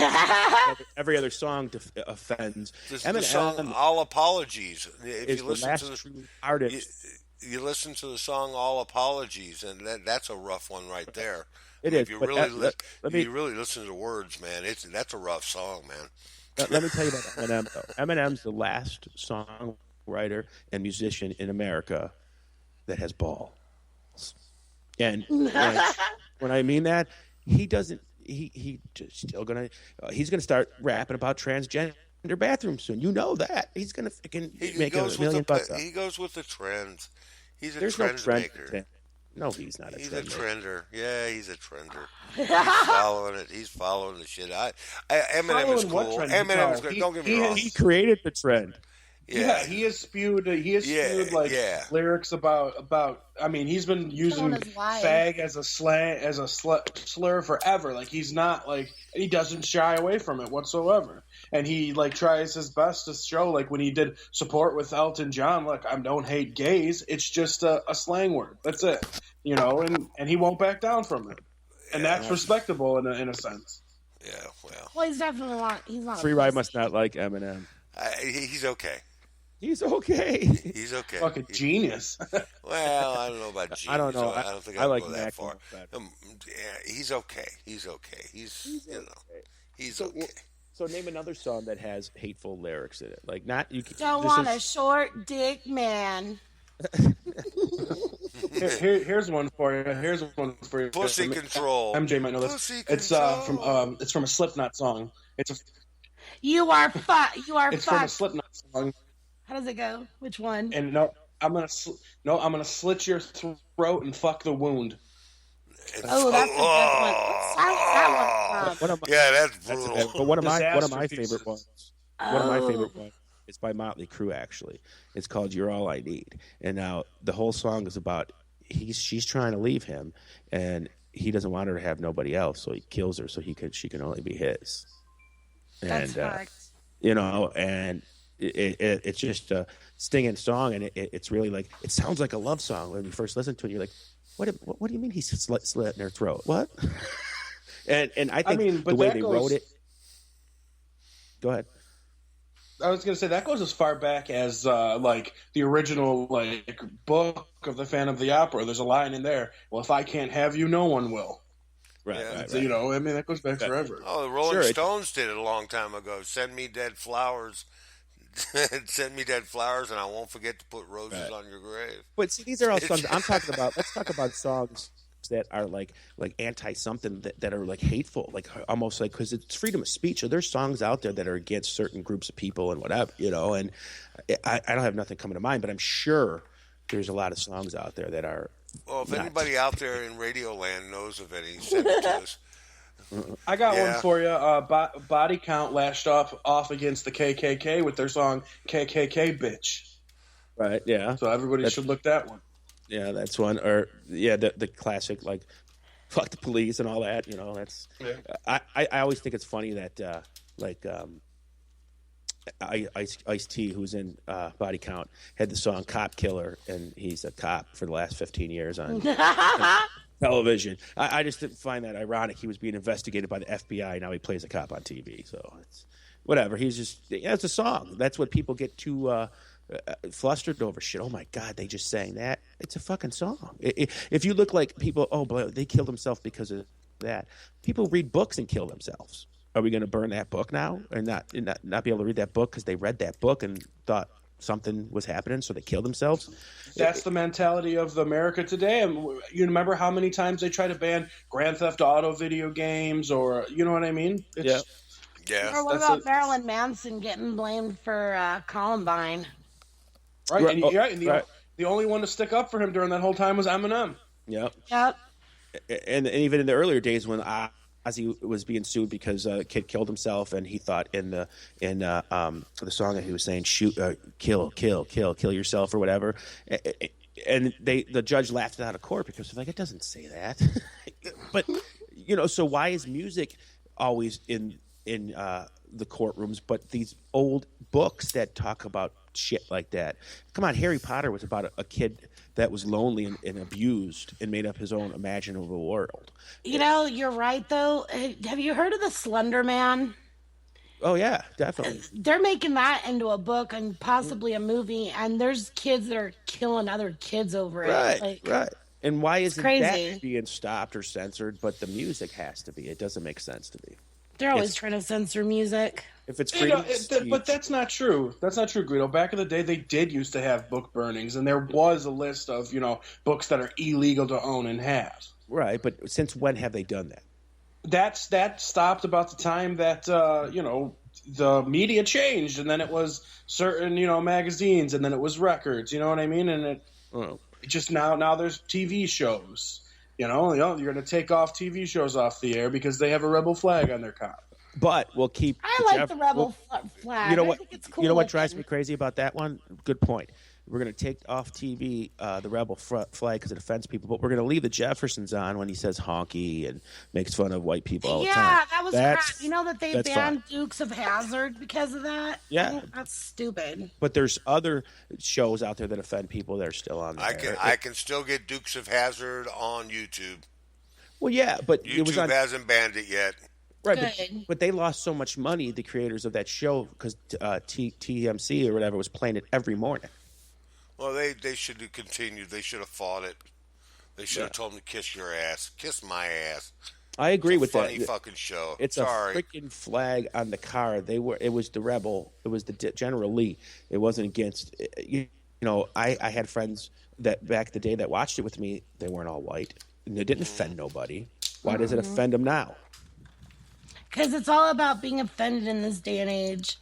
every other song offends. The Eminem song "All Apologies." If is you the listen last to the true artist. you listen to the song "All Apologies," and that's a rough one right there. It I mean, is, If you but really, let me- you really listen to the words, man, that's a rough song, man. Let me tell you about Eminem. Though. Eminem's the last songwriter and musician in America that has ball. And when I mean that, he doesn't. He just still gonna. He's gonna start rapping about transgender bathrooms soon. You know that he's gonna freaking make $1 million bucks. He goes with the trends. He's a There's trend no trend. maker. No, he's not a He's trend a maker. trender. Yeah, he's a trender. He's following it. He's following the shit. Eminem is Following what cool. trend? Eminem is No, good. Don't get me wrong. He created the trend. Yeah, he has spewed. Lyrics about. I mean, he's been using "fag" as a slur forever. Like he's not like, and he doesn't shy away from it whatsoever. And he like tries his best to show, like when he did support with Elton John. Look, I don't hate gays. It's just a slang word. That's it. You know, and he won't back down from it, and that's respectable in a sense. Yeah, Well, he's definitely not. He's not. Free Ride must not like Eminem. he's okay. He's okay. He's okay. Fucking genius. Well, I don't know about genius. I don't know. I don't think I I'll like go that Mac far. better. He's okay. He's okay. He's okay. So name another song that has hateful lyrics in it. Like not you. Don't want a short dick man. Here's one for you. Here's one for you. Pussy Control. MJ might know this. Pussy It's Control. it's from a Slipknot song. You are fucked. It's from a Slipknot song. How does it go? Which one? And I'm gonna slit your throat and fuck the wound. Oh, that's a good one. What song is that one from? Yeah, that's brutal. But one of my Disaster favorite Pieces. ones. One of my favorite ones. It's by Motley Crue, actually. It's called "You're All I Need," and now the whole song is about she's trying to leave him, and he doesn't want her to have nobody else, so he kills her so she can only be his. That's And you know, and it's just a stinging song, and it's really like it sounds like a love song when you first listen to it. You're like, what do you mean he's slitting her throat? What? and I think the way they wrote it. Go ahead. I was going to say that goes as far back as like the original like book of the Phantom of the Opera. There's a line in there. Well, if I can't have you, no one will. Right. You know, I mean that goes back forever. Oh, the Rolling Stones did it a long time ago. Send me dead flowers. Send me dead flowers, and I won't forget to put roses on your grave. But see, these are all songs I'm talking about. Let's talk about songs that are like anti something that are like hateful, like almost like, because it's freedom of speech. So there's songs out there that are against certain groups of people and whatever, you know. And I don't have nothing coming to mind, but I'm sure there's a lot of songs out there that are. Well, if anybody out there in Radio Land knows of any, send it to us. I got one for you. Body Count lashed off against the KKK with their song "KKK Bitch." Right. Yeah. So everybody should look that one. Yeah, that's one. Or the classic like "fuck the police" and all that. You know, that's. Yeah. I always think it's funny that Ice-T, who's in Body Count, had the song "Cop Killer," and he's a cop for the last 15 years on television. I just didn't find that ironic. He was being investigated by the FBI. Now he plays a cop on TV. So it's whatever. He's just it's a song. That's what people get too flustered over. Shit. Oh my God, they just sang that. It's a fucking song. If you look like people, oh boy, they killed themselves because of that. People read books and kill themselves. Are we going to burn that book now and not be able to read that book because they read that book and thought something was happening, so they killed themselves? That's the mentality of America today. And you remember how many times they try to ban Grand Theft Auto video games, or you know what I mean? Yeah. Or what about Marilyn Manson getting blamed for Columbine? Right. The only one to stick up for him during that whole time was Eminem. Yep. Yep. And even in the earlier days when Ozzy was being sued because a kid killed himself, and he thought in the song that he was saying, shoot, kill yourself or whatever, and the judge laughed it out of court because they're like, it doesn't say that. But you know, so why is music always in the courtrooms, but these old books that talk about shit like that? Come on, Harry Potter was about a kid that was lonely and abused and made up his own imaginable world. You know, you're right, though. Have you heard of the Slender Man? Oh, yeah, definitely. They're making that into a book and possibly a movie, and there's kids that are killing other kids over it. Right. And why isn't crazy. that being stopped or censored, but the music has to be? It doesn't make sense to me. They're always trying to censor music. If it's freedom of speech, but that's not true. That's not true, Guido. Back in the day, they did used to have book burnings, and there was a list of books that are illegal to own and have. right? But since when have they done that? That stopped about the time that the media changed, and then it was certain magazines, and then it was records. You know what I mean? And it just now there's TV shows. You're going to take off TV shows off the air because they have a rebel flag on their cop. But we'll keep. I like the rebel flag. You know what? I think it's cool. You know what drives me crazy about that one? Good point. We're going to take off TV the rebel flag because it offends people, but we're going to leave the Jeffersons on when he says honky and makes fun of white people all the time. Yeah, that was crap. You know that they that's banned fine. Dukes of Hazzard because of that? Yeah. That's stupid. But there's other shows out there that offend people that are still on there. I can still get Dukes of Hazzard on YouTube. Well, yeah, but it was YouTube on. hasn't banned it yet. Right, but they lost so much money, the creators of that show, because TMC or whatever was playing it every morning. Well, they should have continued. They should have fought it. They should have told them to kiss your ass. Kiss my ass. I agree with that. Funny fucking show. It's Sorry. a freaking flag on the car. It was the rebel. It was the General Lee. It wasn't against. I had friends that back the day that watched it with me. They weren't all white, and it didn't offend nobody. Why does it offend them now? Because it's all about being offended in this day and age.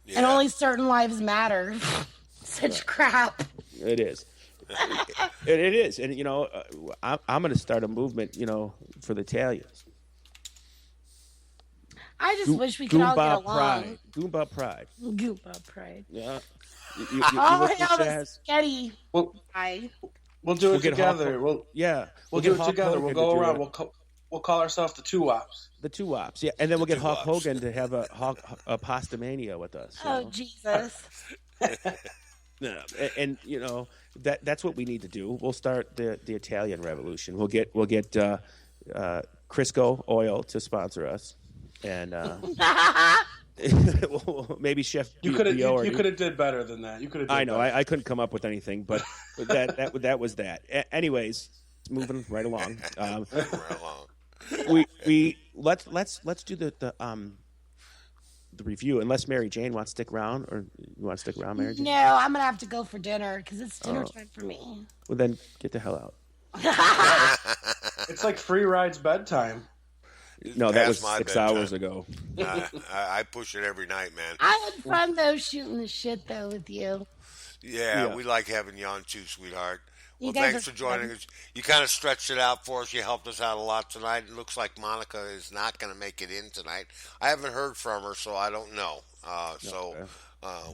Yeah. And only certain lives matter. Such crap. It is. It is. And, I'm going to start a movement, for the Italians. I just wish we could all get along. Pride. Goomba Pride. Goomba Pride. Yeah. Oh, hell, this sketty. We'll do it together. We'll do it together. We'll go around. We'll call ourselves the Two Wops. The Two Wops, yeah. And then we'll get Hulk Hogan to have a pasta mania with us. Oh, Jesus. No, and that's what we need to do. We'll start the Italian revolution. We'll get Crisco Oil to sponsor us, and maybe Chef. You could have did better than that. You could have. I know. I couldn't come up with anything, but that was that. Anyways, moving right along. Let's do the review, unless Mary Jane wants to stick around, or you want to stick around, Mary Jane? No, I'm gonna have to go for dinner because it's dinner time for me. Well, then get the hell out. It's like free ride's bedtime. No, that was my 6 bedtime. hours ago. I push it every night, man. I had fun though shooting the shit though with you. Yeah, we like having you on too, sweetheart. Well, guys thanks are for joining us. You kind of stretched it out for us. You helped us out a lot tonight. It looks like Monica is not going to make it in tonight. I haven't heard from her, so I don't know.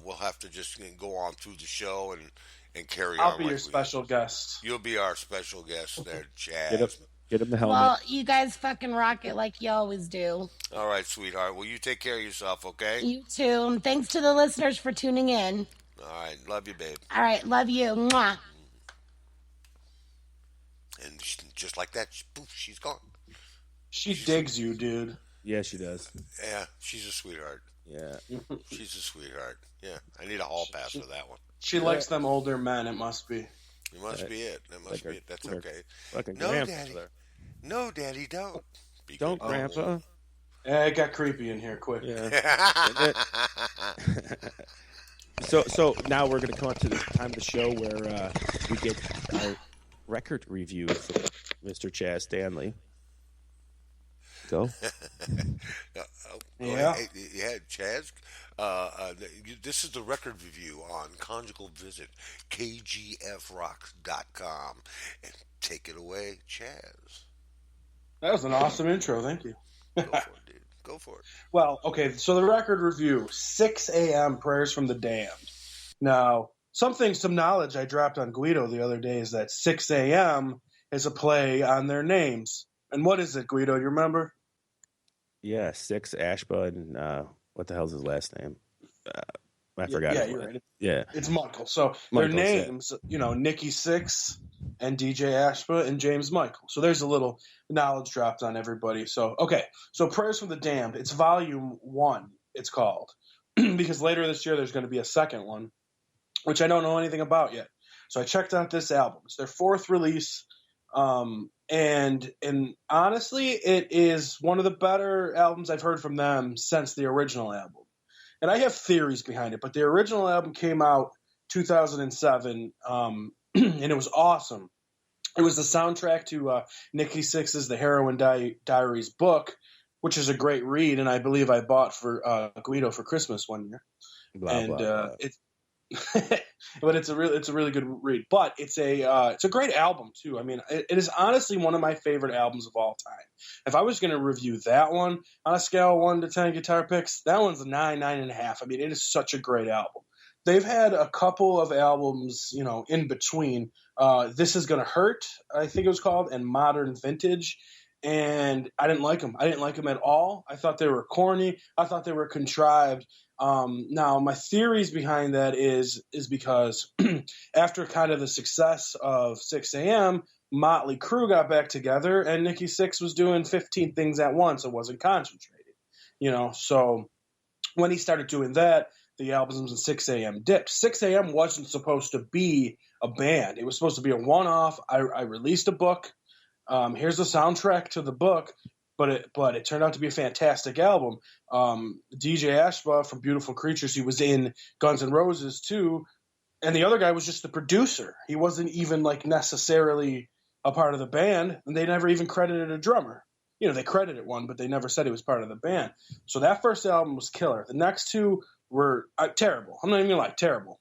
We'll have to just go on through the show and carry on. I'll be your special guest. You'll be our special guest there, Chazz. Get him the helmet. Well, you guys fucking rock it like you always do. All right, sweetheart. Well, you take care of yourself, okay? You too. And thanks to the listeners for tuning in. All right. Love you, babe. All right. Love you. Mwah. And just like that, poof, she's gone. She's digs you, dude. Yeah, she does. Yeah, she's a sweetheart. Yeah. She's a sweetheart. Yeah, I need a hall pass for that one. She likes them older men, it must be. It must be it. That must be it. That's okay. Fucking No, grandpa Daddy. there. No, Daddy, don't. Don't, Grandpa. It got creepy in here quick. Yeah. So now we're going to come up to the time of the show where we get our record review from Mr. Chazz Stanley. Go. Yeah. Yeah, Chazz. This is the record review on Conjugal Visit, kgfrocks.com. And take it away, Chazz. That was an awesome intro. Thank you. Go for it, dude. Go for it. Well, okay, so the record review, 6 a.m. Prayers from the Damned. Now, some knowledge I dropped on Guido the other day is that 6 a.m. is a play on their names. And what is it, Guido? You remember? Yeah, 6 Ashba and what the hell's his last name? I forgot. Yeah, you're right. Yeah. It's Michael. So Michael's their names, Nikki Sixx and DJ Ashba and James Michael. So there's a little knowledge dropped on everybody. So, okay. So Prayers from the Damned, it's volume 1, it's called. Because later this year there's going to be a second one, which I don't know anything about yet. So I checked out this album. It's their 4th release. And honestly, it is one of the better albums I've heard from them since the original album. and I have theories behind it, but the original album came out 2007, and it was awesome. It was the soundtrack to Nikki Sixx's The Heroin Diaries book, which is a great read, and I believe I bought for Guido for Christmas one year. Blah, blah, blah. It's but it's a really good read. But it's a great album too. I mean, it is honestly one of my favorite albums of all time. If I was going to review that one on a scale of 1 to 10 guitar picks, that one's a 9.5. I mean, it is such a great album. They've had a couple of albums, in between. This Is Gonna Hurt, I think it was called, and Modern Vintage. And I didn't like them. I didn't like them at all. I thought they were corny. I thought they were contrived. Now, my theories behind that is because after kind of the success of 6 a.m., Motley Crue got back together, and Nikki Sixx was doing 15 things at once. It wasn't concentrated, So when he started doing that, the albums in 6 a.m. dipped. 6 a.m. wasn't supposed to be a band. It was supposed to be a one-off. I released a book. Here's the soundtrack to the book, but it turned out to be a fantastic album. DJ Ashba from Beautiful Creatures, he was in Guns N' Roses too, and the other guy was just the producer. He wasn't even necessarily a part of the band, and they never even credited a drummer. They credited one, but they never said he was part of the band. So that first album was killer. The next two were terrible. I'm not even gonna lie, terrible.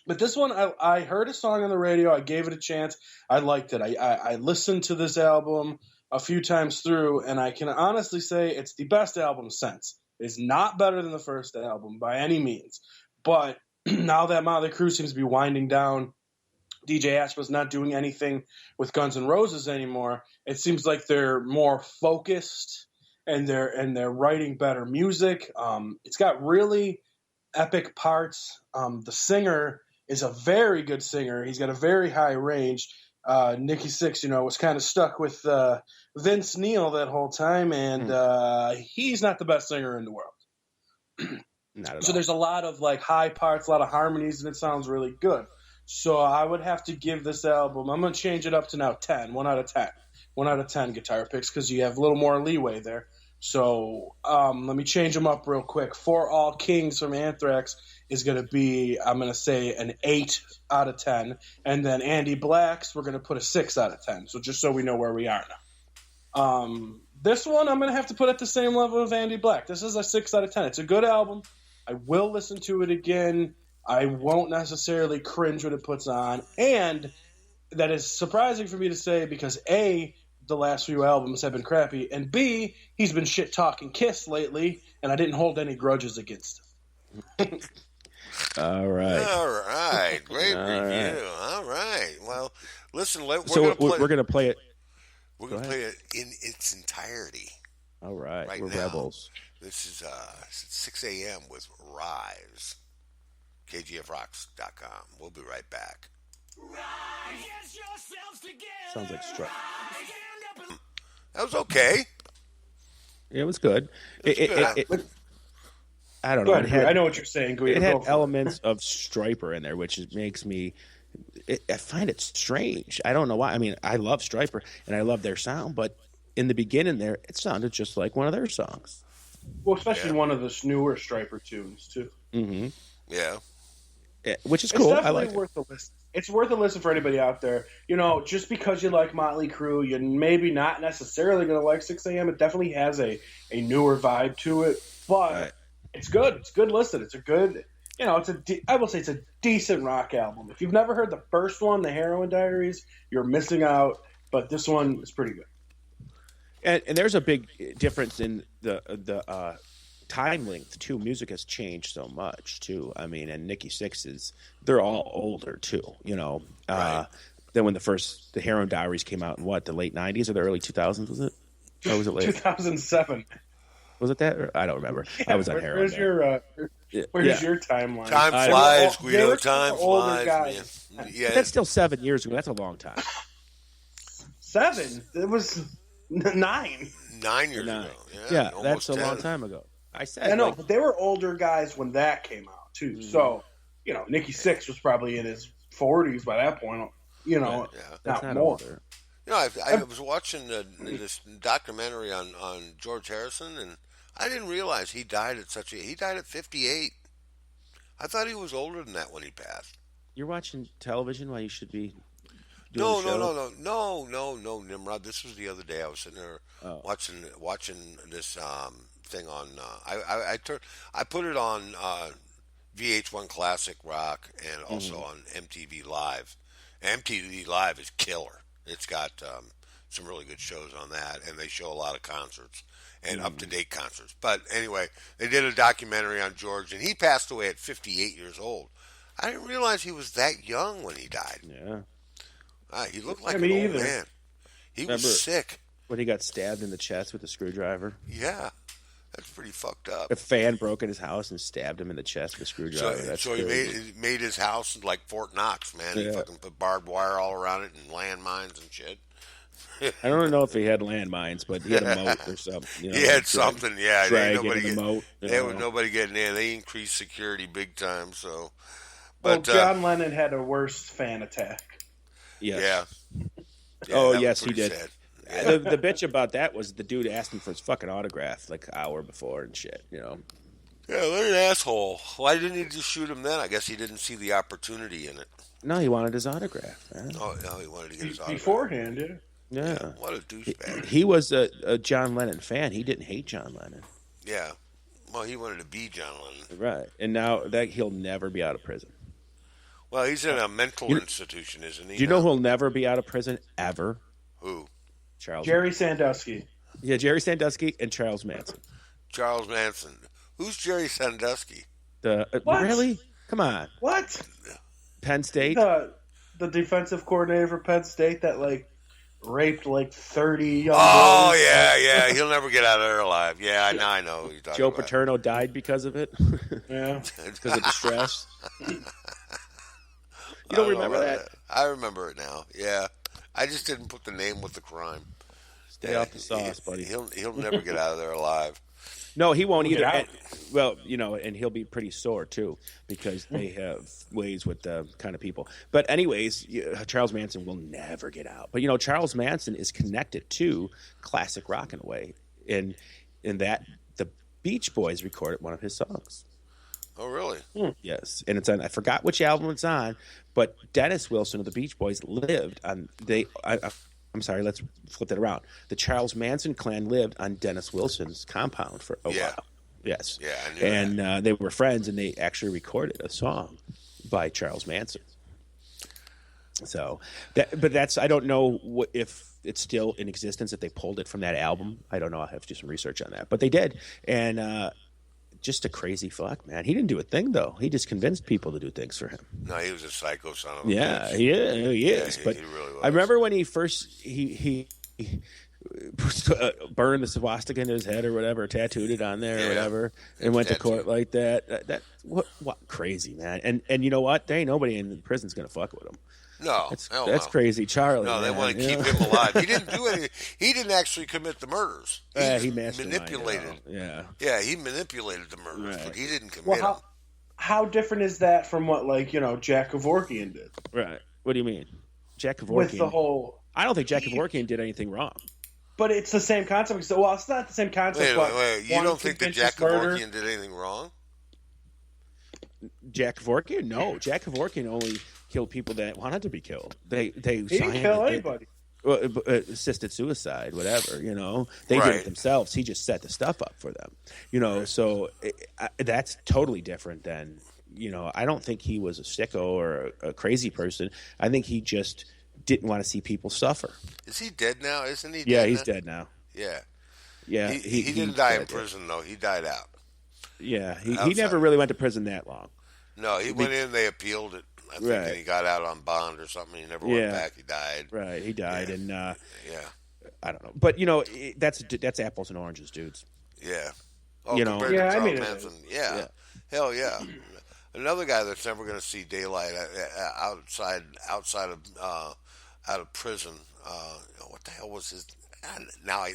But this one, I heard a song on the radio. I gave it a chance. I liked it. I listened to this album a few times through, and I can honestly say it's the best album since. It's not better than the first album by any means. But now that Motley Crue seems to be winding down, DJ Ashba's not doing anything with Guns N' Roses anymore. It seems like they're more focused and they're writing better music. It's got really epic parts. The singer is a very good singer. He's got a very high range. Nikki Sixx, was kind of stuck with Vince Neil that whole time, and he's not the best singer in the world. Not at so all. There's a lot of high parts, a lot of harmonies, and it sounds really good. So I would have to give this album, I'm going to change it up to now 10, 1 out of 10. 1 out of 10 guitar picks because you have a little more leeway there. So let me change them up real quick. For All Kings from Anthrax is going to be, I'm going to say, an 8 out of 10. And then Andy Black's, we're going to put a 6 out of 10. So just so we know where we are now. This one, I'm going to have to put at the same level of Andy Black. This is a 6 out of 10. It's a good album. I will listen to it again. I won't necessarily cringe when it puts on. And that is surprising for me to say because, A, the last few albums have been crappy, and B, he's been shit-talking Kiss lately, and I didn't hold any grudges against him. All right. Great review. All right. Well, listen, we're going to play it. We're going to play it in its entirety. All right. We're now. rebels. This is 6 a.m. with Rise. KGFRocks.com. We'll be right back. Sounds like Struck. That was okay. It was good. I don't know. I know what you're saying. It had elements of Stryper in there, which makes me. I find it strange. I don't know why. I mean, I love Stryper and I love their sound, but in the beginning there, it sounded just like one of their songs. Well, especially one of the newer Stryper tunes too. Mm-hmm. Yeah. Which is cool. It's definitely I like worth a listen. It's worth a listen for anybody out there. Just because you like Motley Crue, you're maybe not necessarily going to like 6 a.m. It definitely has a newer vibe to it, but it's good. It's good listen. It's a good, I will say it's a decent rock album. If you've never heard the first one, The Heroin Diaries, you're missing out, but this one is pretty good. And there's a big difference in the time length too. Music has changed so much too. I mean, and Nikki Sixx they're all older too. Right. Then when the Heroin Diaries came out in the late 90s or the early 2000s, was it? Or was it late? 2007. Was it that? I don't remember. I was on heroin. Where's your timeline? Time flies, Guido. Time flies. Man. Yeah, but that's still 7 years ago. That's a long time. 7? It was 9. 9 years ago. Yeah, that's a long time ago. I said. I know, but they were older guys when that came out too. Mm-hmm. So, Nikki Sixx was probably in his 40s by that point. Not more. I was watching this documentary on George Harrison, and I didn't realize he died at he died at 58. I thought he was older than that when he passed. You're watching television while you should be doing No, a no, show? no, Nimrod. This was the other day. I was sitting there watching this thing on. I put it on VH1 Classic Rock and also on MTV Live. MTV Live is killer. It's got some really good shows on that, and they show a lot of concerts and up-to-date concerts. But anyway, they did a documentary on George, and he passed away at 58 years old. I didn't realize he was that young when he died. Yeah. He looked like Yeah, an me old either. man. He Remember- was sick. When he got stabbed in the chest with a screwdriver. Yeah, that's pretty fucked up. A fan broke in his house and stabbed him in the chest with a screwdriver. That's So he crazy. made his house like Fort Knox, man. He Yeah. fucking put barbed wire all around it and landmines and shit. I don't know if he had landmines, but he had a moat or something. You know, He had like something, yeah. There ain't drag into the moat. there was nobody getting in. They increased security big time. So, Well, but John Lennon had a worse fan attack. Yes. yeah. Oh, that was yes, he pretty did. sad. The bitch about that was the dude asked him for his fucking autograph like an hour before and shit, you know. Yeah, what an asshole. Why didn't he just shoot him then? I guess he didn't see the opportunity in it. No, he wanted his autograph, man. Oh, no, he wanted to get his autograph. Beforehand, yeah. Yeah. What a douchebag. He was a John Lennon fan. He didn't hate John Lennon. Yeah. Well, he wanted to be John Lennon. Right. And now that he'll never be out of prison. Well, he's in a mental institution, isn't he? Do you know who'll never be out of prison ever? Who? Charles. Jerry Sandusky. Yeah, Jerry Sandusky and Charles Manson. Charles Manson. Who's Jerry Sandusky? What? Really? Come on. What? Penn State? The defensive coordinator for Penn State that raped 30 young Oh, boys. yeah. He'll never get out of there alive. Yeah, I know who you're talking Joe about. Paterno died because of it? Yeah. Because of the stress? You I don't know remember about that? I remember it now. Yeah. I just didn't put the name with the crime. Stay off the sauce, buddy. He'll never get out of there alive. No, he won't Get either. out. And, well, and he'll be pretty sore too because they have ways with the kind of people. But anyways, Charles Manson will never get out. But Charles Manson is connected to classic rock in a way, in that the Beach Boys recorded one of his songs. Oh, really? Yes, and it's on. I forgot which album it's on, but Dennis Wilson of the Beach Boys lived on. I'm sorry. Let's flip that around. The Charles Manson clan lived on Dennis Wilson's compound for a while. Yes. Yeah, I knew and they were friends, and they actually recorded a song by Charles Manson. So, but that's I don't know if it's still in existence. If they pulled it from that album, I don't know. I'll have to do some research on that. But they did, and just a crazy fuck, man. He didn't do a thing though. He just convinced people to do things for him. No, he was a psycho son of a Yeah, bitch. he is. he But really was. I remember when he first he burned the swastika into his head or whatever, tattooed it on there or whatever, and went to court like that. That what crazy, man. And you know what? There ain't nobody in the prison's gonna fuck with him. No, That's crazy, Charlie. No, they man, want to keep him alive. He didn't do anything. He didn't actually commit the murders. He just manipulated. manipulated. Yeah, he manipulated the murders, Right. but he didn't commit Well, them. how different is that from what Jack Kevorkian did? Right. What do you mean, Jack Kevorkian? With the whole, I don't think Jack Kevorkian did anything wrong. but it's the same concept. So, well, it's not the same concept. Wait. You one don't think that convicted Jack murder- Kevorkian did anything wrong? Jack Kevorkian? No, Jack Kevorkian only killed people that wanted to be killed. They He didn't kill anybody. Assisted suicide, whatever. They did Right. it themselves. He just set the stuff up for them. So that's totally different than. I don't think he was a sicko or a crazy person. I think he just didn't want to see people suffer. Is he dead now? Isn't he? Yeah, dead he's now? dead now. Yeah, Yeah, he didn't die in died. prison though. He died out. Yeah, he Outside. never really went to prison that long. No, he went in. They appealed it. I think Right. and he got out on bond or something. He never went back. He died. Right, he died, and Yeah, I don't know. But that's apples and oranges, dudes. yeah. Oh, You know- compared to Yeah, I Charles mean, it Manson. is. Yeah. Hell yeah. Another guy that's never going to see daylight outside of out of prison. What the hell was his? Now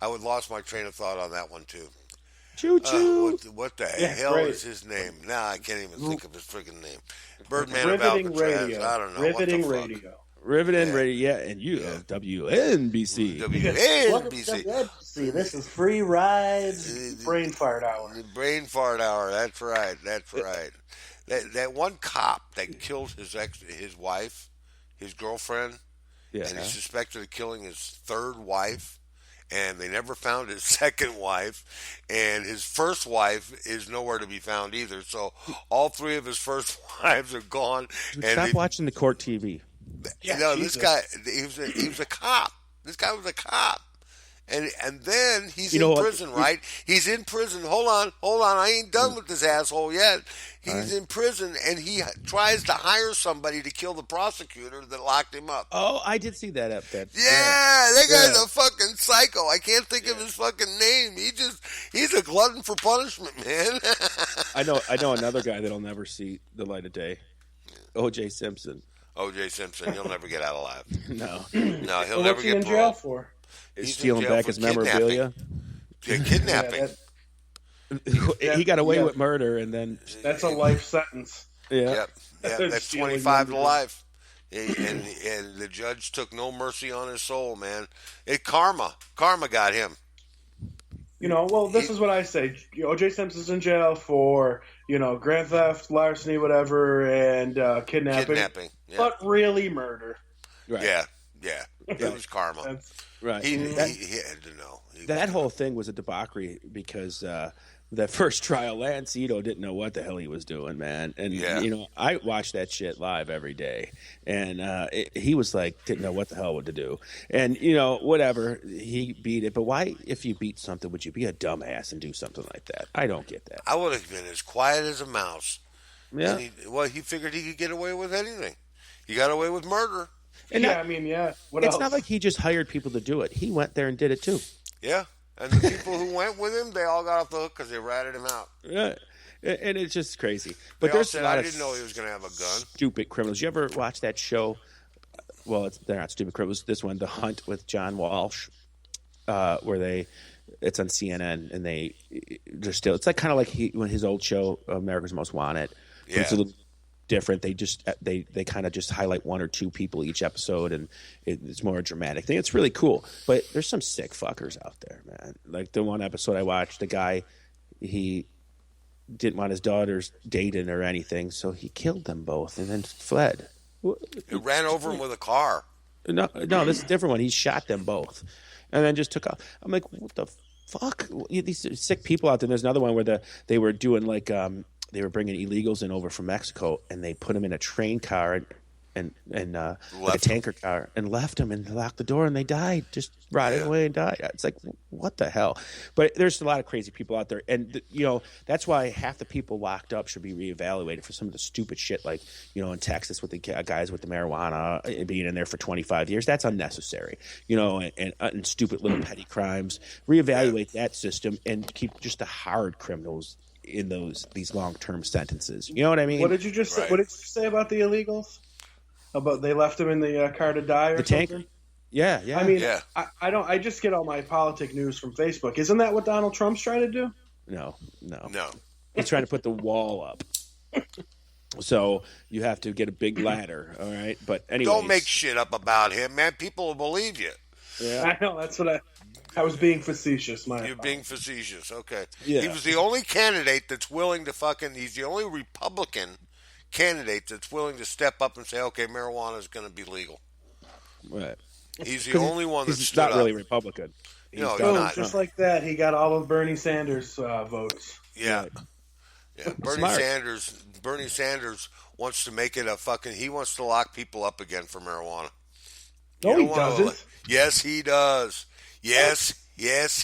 I would lost my train of thought on that one too. Choo choo. What the Yeah, hell great. is his name? Now I can't even think of his freaking name. Birdman of Riveting Alcatraz. radio. I don't know. Riveting what the fuck? radio. Riveting radio, and you have WNBC. WNBC. See, this is free rides, brain fart hour. The brain fart hour. That's right. That one cop that killed his wife, his girlfriend, Yeah. and he's suspected of killing his third wife, and they never found his second wife, and his first wife is nowhere to be found either. So all three of his first wives are gone. Dude, and stop watching the court TV. Yeah, no, this guy, he was a cop. This guy was a cop. And then he's in prison, right? He's in prison. Hold on. I ain't done with this asshole yet. He's in prison, and he tries to hire somebody to kill the prosecutor that locked him up. Oh, I did see that up there. Yeah, that guy's a fucking psycho. I can't think of his fucking name. He's a glutton for punishment, man. I know another guy that'll never see the light of day. O.J. Simpson. O.J. Simpson, he'll never get out alive. No, he'll never What's he get in jail paroled. for? He's stealing back his memorabilia. Kidnapping. He got away with murder, and then That's a life sentence. yeah. Yep, that's 25 to life. And the judge took no mercy on his soul, man. Karma got him. Well, this is what I say. O.J. Simpson's in jail for, grand theft, larceny, whatever, and kidnapping. Yeah. But really murder. Right. Yeah. It was karma. Right. He had to know. That whole thing was a debauchery because that first trial, Lance Ito didn't know what the hell he was doing, man. And, I watch that shit live every day. And he was like, didn't know what the hell to do. And, whatever, he beat it. But why, if you beat something, would you be a dumbass and do something like that? I don't get that. I would have been as quiet as a mouse. Yeah. And he figured he could get away with anything. He got away with murder. And What it's else? not like he just hired people to do it. He went there and did it too. Yeah. And the people who went with him, they all got off the hook because they ratted him out. Yeah. And it's just crazy. But They all there's said, a lot I of didn't know he was going to have a gun. stupid criminals. You ever watch that show? Well, they're not stupid criminals. This one, The Hunt with John Walsh, where it's on CNN, and they're still. It's like kind of like when his old show, America's Most Wanted. Yeah. It's a little different. They just they kind of just highlight one or two people each episode, and it's more a dramatic thing. It's really cool. But there's some sick fuckers out there, man. Like the one episode I watched, the guy, he didn't want his daughters dating or anything, so he killed them both and then fled. He ran over him with a car. No, this is a different one. He shot them both and then just took off. I'm like, what the fuck? These sick people out there. There's another one where they were doing like they were bringing illegals in over from Mexico, and they put them in a train car and like a tanker car, and left them and locked the door, and they died, just rotted away and died. It's like, what the hell? But there's a lot of crazy people out there, and that's why half the people locked up should be reevaluated for some of the stupid shit, like in Texas with the guys with the marijuana being in there for 25 years. That's unnecessary, and stupid little petty crimes. Reevaluate that system and keep just the hard criminals in these long-term sentences. You know what I mean? What did you just say? What did you say about the illegals? About they left them in the car to die or the something? tank? Yeah. I mean, I don't. I just get all my politic news from Facebook. Isn't that what Donald Trump's trying to do? No. No. He's trying to put the wall up. So you have to get a big ladder, all right? But anyway, Don't make shit up about him, man. People will believe you. Yeah. I know. That's what I was being facetious. You're being facetious. Okay. Yeah. He was the only candidate that's willing to he's the only Republican candidate that's willing to step up and say, okay, marijuana is going to be legal. Right. He's the only one that's He's stood not really up. Republican. No, He's he's not. Just like that, he got all of Bernie Sanders' votes. Yeah. Right. Yeah. Smart. Bernie Sanders wants to make it he wants to lock people up again for marijuana. No, You he don't wanna doesn't. Yes, he does. Yes,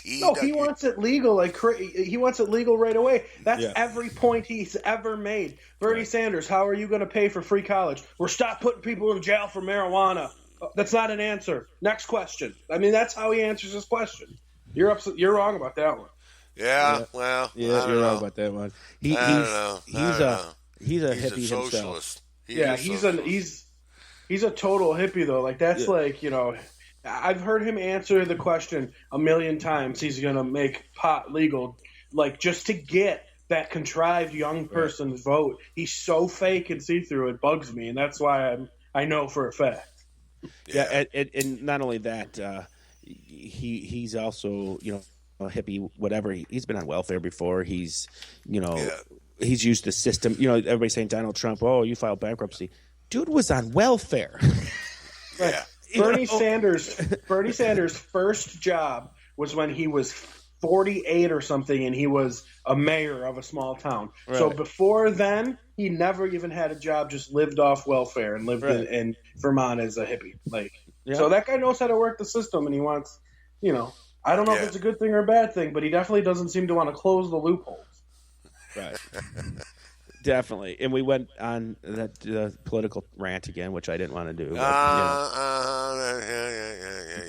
he does. He wants it legal. He wants it legal right away. That's Yeah. every point he's ever made. Bernie Sanders, how are you going to pay for free college? We're stop putting people in jail for marijuana. That's not an answer. Next question. I mean, that's how he answers his question. You're wrong about that one. Yeah, well, I Yeah, don't you're know. right about that one. I don't know. He's a He's hippie a himself. socialist. He's a total hippie though. Like that's I've heard him answer the question a million times. He's going to make pot legal, like just to get that contrived young person's vote. He's so fake and see through. It bugs me, and that's why I know for a fact. Yeah, and not only that, he's also, you know, a hippie, whatever. He's been on welfare before. He's, you know, he's used the system. You know, everybody's saying Donald Trump, oh, you filed bankruptcy. Dude was on welfare. Yeah. Bernie Sanders' first job was when he was 48 or something, and he was a mayor of a small town. Right. So before then, he never even had a job, just lived off welfare and lived in Vermont as a hippie. So that guy knows how to work the system, and he wants, you know, I don't know if it's a good thing or a bad thing, but he definitely doesn't seem to want to close the loopholes. Right. Definitely. And we went on that political rant again, which I didn't want to do. But,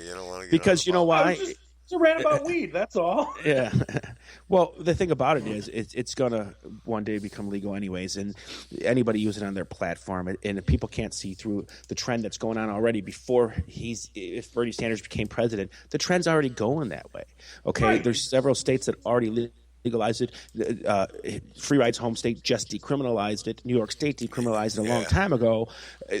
you don't want to get because you know why? It's a rant about weed, that's all. Yeah. Well, the thing about it is it's going to one day become legal anyways, and anybody use it on their platform, and if people can't see through the trend that's going on already before if Bernie Sanders became president, the trend's already going that way. Okay? Right. There's several states that already legalized it. Free Rides Home State just decriminalized it. New York State decriminalized it a long time ago.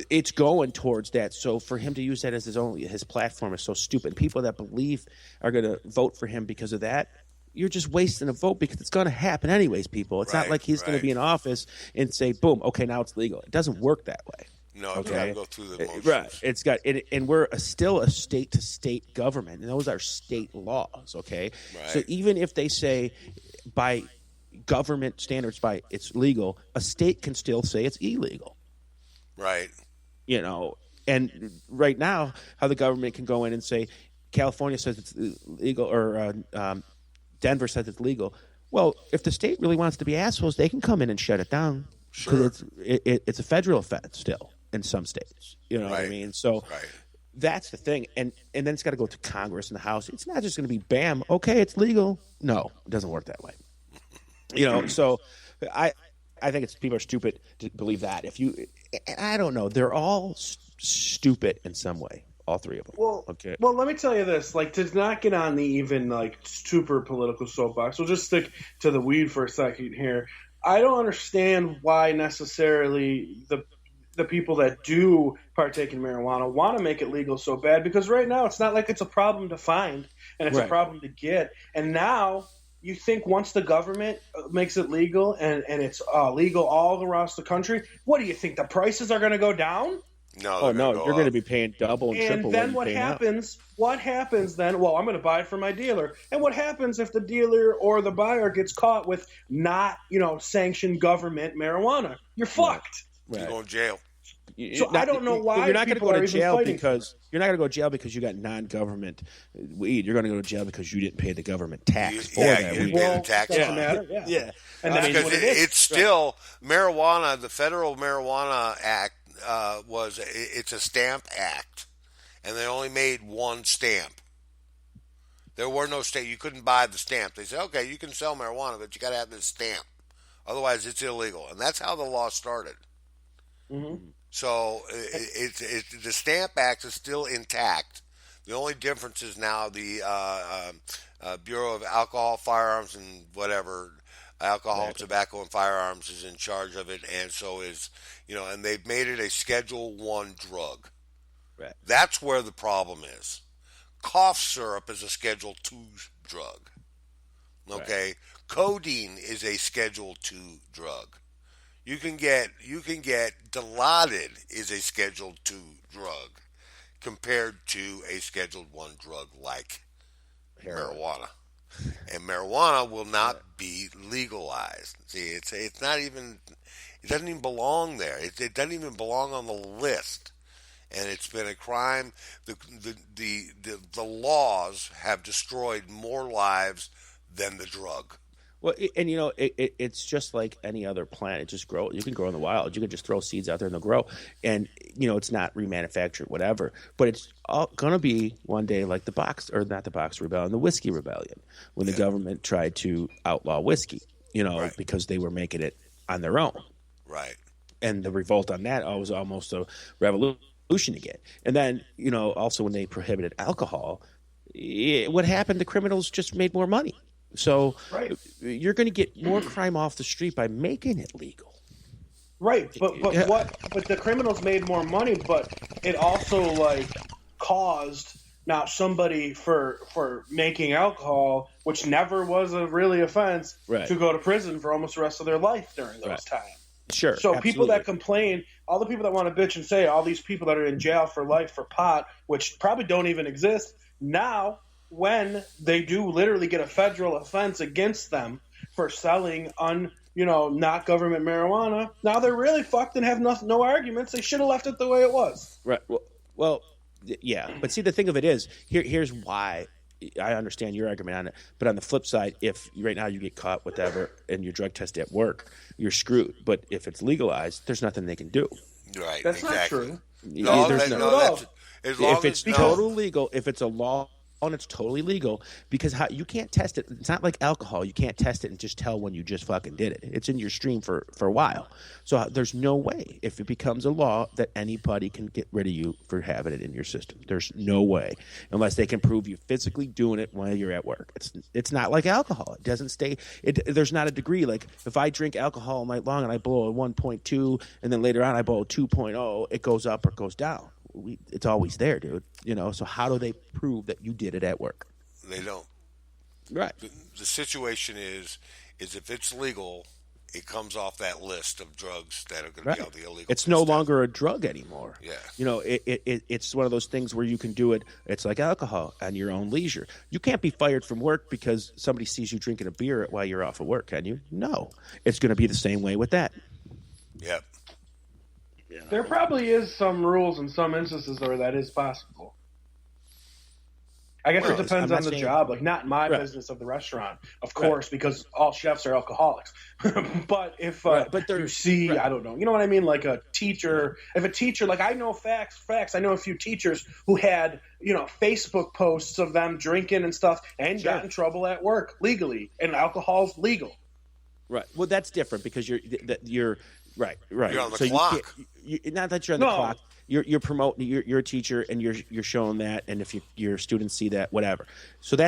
It's going towards that. So for him to use that as his platform is so stupid. People that believe are going to vote for him because of that, you're just wasting a vote because it's going to happen anyways, people. It's not like he's going to be in office and say, boom, okay, now it's legal. It doesn't work that way. No, it's got to go through the motions. Right. It's got it, and we're still a state-to-state government, and those are state laws, okay? Right. So even if they say by government standards, it's legal, a state can still say it's illegal. Right. You know, and right now, how the government can go in and say California says it's legal, or Denver says it's legal. Well, if the state really wants to be assholes, they can come in and shut it down. Sure. It's a federal offense still in some states. You know what I mean? So that's the thing. And then it's got to go to Congress and the House. It's not just going to be bam, okay, it's legal. No, it doesn't work that way. You know, so I think people are stupid to believe that. I don't know. They're all stupid in some way. All three of them. Well, let me tell you this. To not get on the even super political soapbox, we'll just stick to the weed for a second here. I don't understand why necessarily the people that do partake in marijuana want to make it legal so bad, because right now it's not like it's a problem to find and it's a problem to get. And now you think once the government makes it legal and it's legal all across the country, what do you think? The prices are going to go down? No, you're going to be paying double and triple. And then what happens? What happens then? Well, I'm going to buy it from my dealer. And what happens if the dealer or the buyer gets caught with not, sanctioned government marijuana? You're fucked. Right. You're going to jail. So I don't know why you're not going to go to jail because you're not going to go to jail because you got non-government weed. You're going to go to jail because you didn't pay the government tax for that weed. Well, pay the tax. Doesn't matter. Yeah. And that's because it's still marijuana. The Federal Marijuana Act it's a stamp act, and they only made one stamp. There were no stamp. You couldn't buy the stamp. They said, okay, you can sell marijuana, but you got to have this stamp. Otherwise, it's illegal. And that's how the law started. Mm-hmm. So the Stamp Act is still intact. The only difference is now the Bureau of Alcohol, Firearms, and whatever, alcohol, tobacco, and firearms is in charge of it, and so is, and they've made it a Schedule I drug. Right. That's where the problem is. Cough syrup is a Schedule II drug. Okay? Right. Codeine is a Schedule II drug. You can get Dilaudid is a Schedule II drug compared to a Scheduled I drug like marijuana. And marijuana will not be legalized. See, it's not even, it doesn't even belong there. It doesn't even belong on the list. And it's been a crime. The laws have destroyed more lives than the drug. Well, it's just like any other plant. It just grows. You can grow in the wild. You can just throw seeds out there and they'll grow. And, it's not remanufactured, whatever. But it's going to be one day like the Boxer Rebellion, the Whiskey Rebellion, when the government tried to outlaw whiskey, because they were making it on their own. Right. And the revolt on that was almost a revolution again. And then, also when they prohibited alcohol, what happened? The criminals just made more money. So you're going to get more crime off the street by making it legal. Right, but the criminals made more money, but it also like caused now somebody for making alcohol, which never was a really offense, Right. to go to prison for almost the rest of their life during those Right. times. Sure. So absolutely. people that complain, all the people that want to bitch and say, all these people that are in jail for life for pot, which probably don't even exist, now when they do literally get a federal offense against them for selling not government marijuana, now they're really fucked and have no arguments. They should have left it the way it was. Right. Well, yeah. But see, the thing of it is, here's why I understand your argument on it. But on the flip side, if right now you get caught, whatever, and your drug test at work, you're screwed. But if it's legalized, there's nothing they can do. Right. That's exactly. not true. If it's totally legal, if it's a law and it's totally legal, because you can't test it. It's not like alcohol. You can't test it and just tell when you just fucking did it. It's in your stream for a while. So there's no way, if it becomes a law, that anybody can get rid of you for having it in your system. There's no way, unless they can prove you physically doing it while you're at work. It's not like alcohol. It doesn't stay. There's not a degree. Like if I drink alcohol all night long and I blow a 1.2 and then later on I blow a 2.0, it goes up or it goes down. It's always there, dude. So how do they prove that you did it at work? They don't. Right. The situation is if it's legal, it comes off that list of drugs that are going to be on the illegal. It's no longer a drug anymore. Yeah. It's one of those things where you can do it. It's like alcohol on your own leisure. You can't be fired from work because somebody sees you drinking a beer while you're off of work, can you? No. It's going to be the same way with that. Yep. There probably is some rules in some instances where that is possible. I guess it depends on the job. Like, not my business of the restaurant, of course, because all chefs are alcoholics. But if you see, I don't know, you know what I mean? Like a teacher, like I know facts. I know a few teachers who had, Facebook posts of them drinking and stuff and got in trouble at work legally, and alcohol's legal. Right. Well, that's different because you're right. You're on the so clock. Not that you're on the clock. You're promoting. You're a teacher, and you're showing that. And if your students see that, whatever. So that.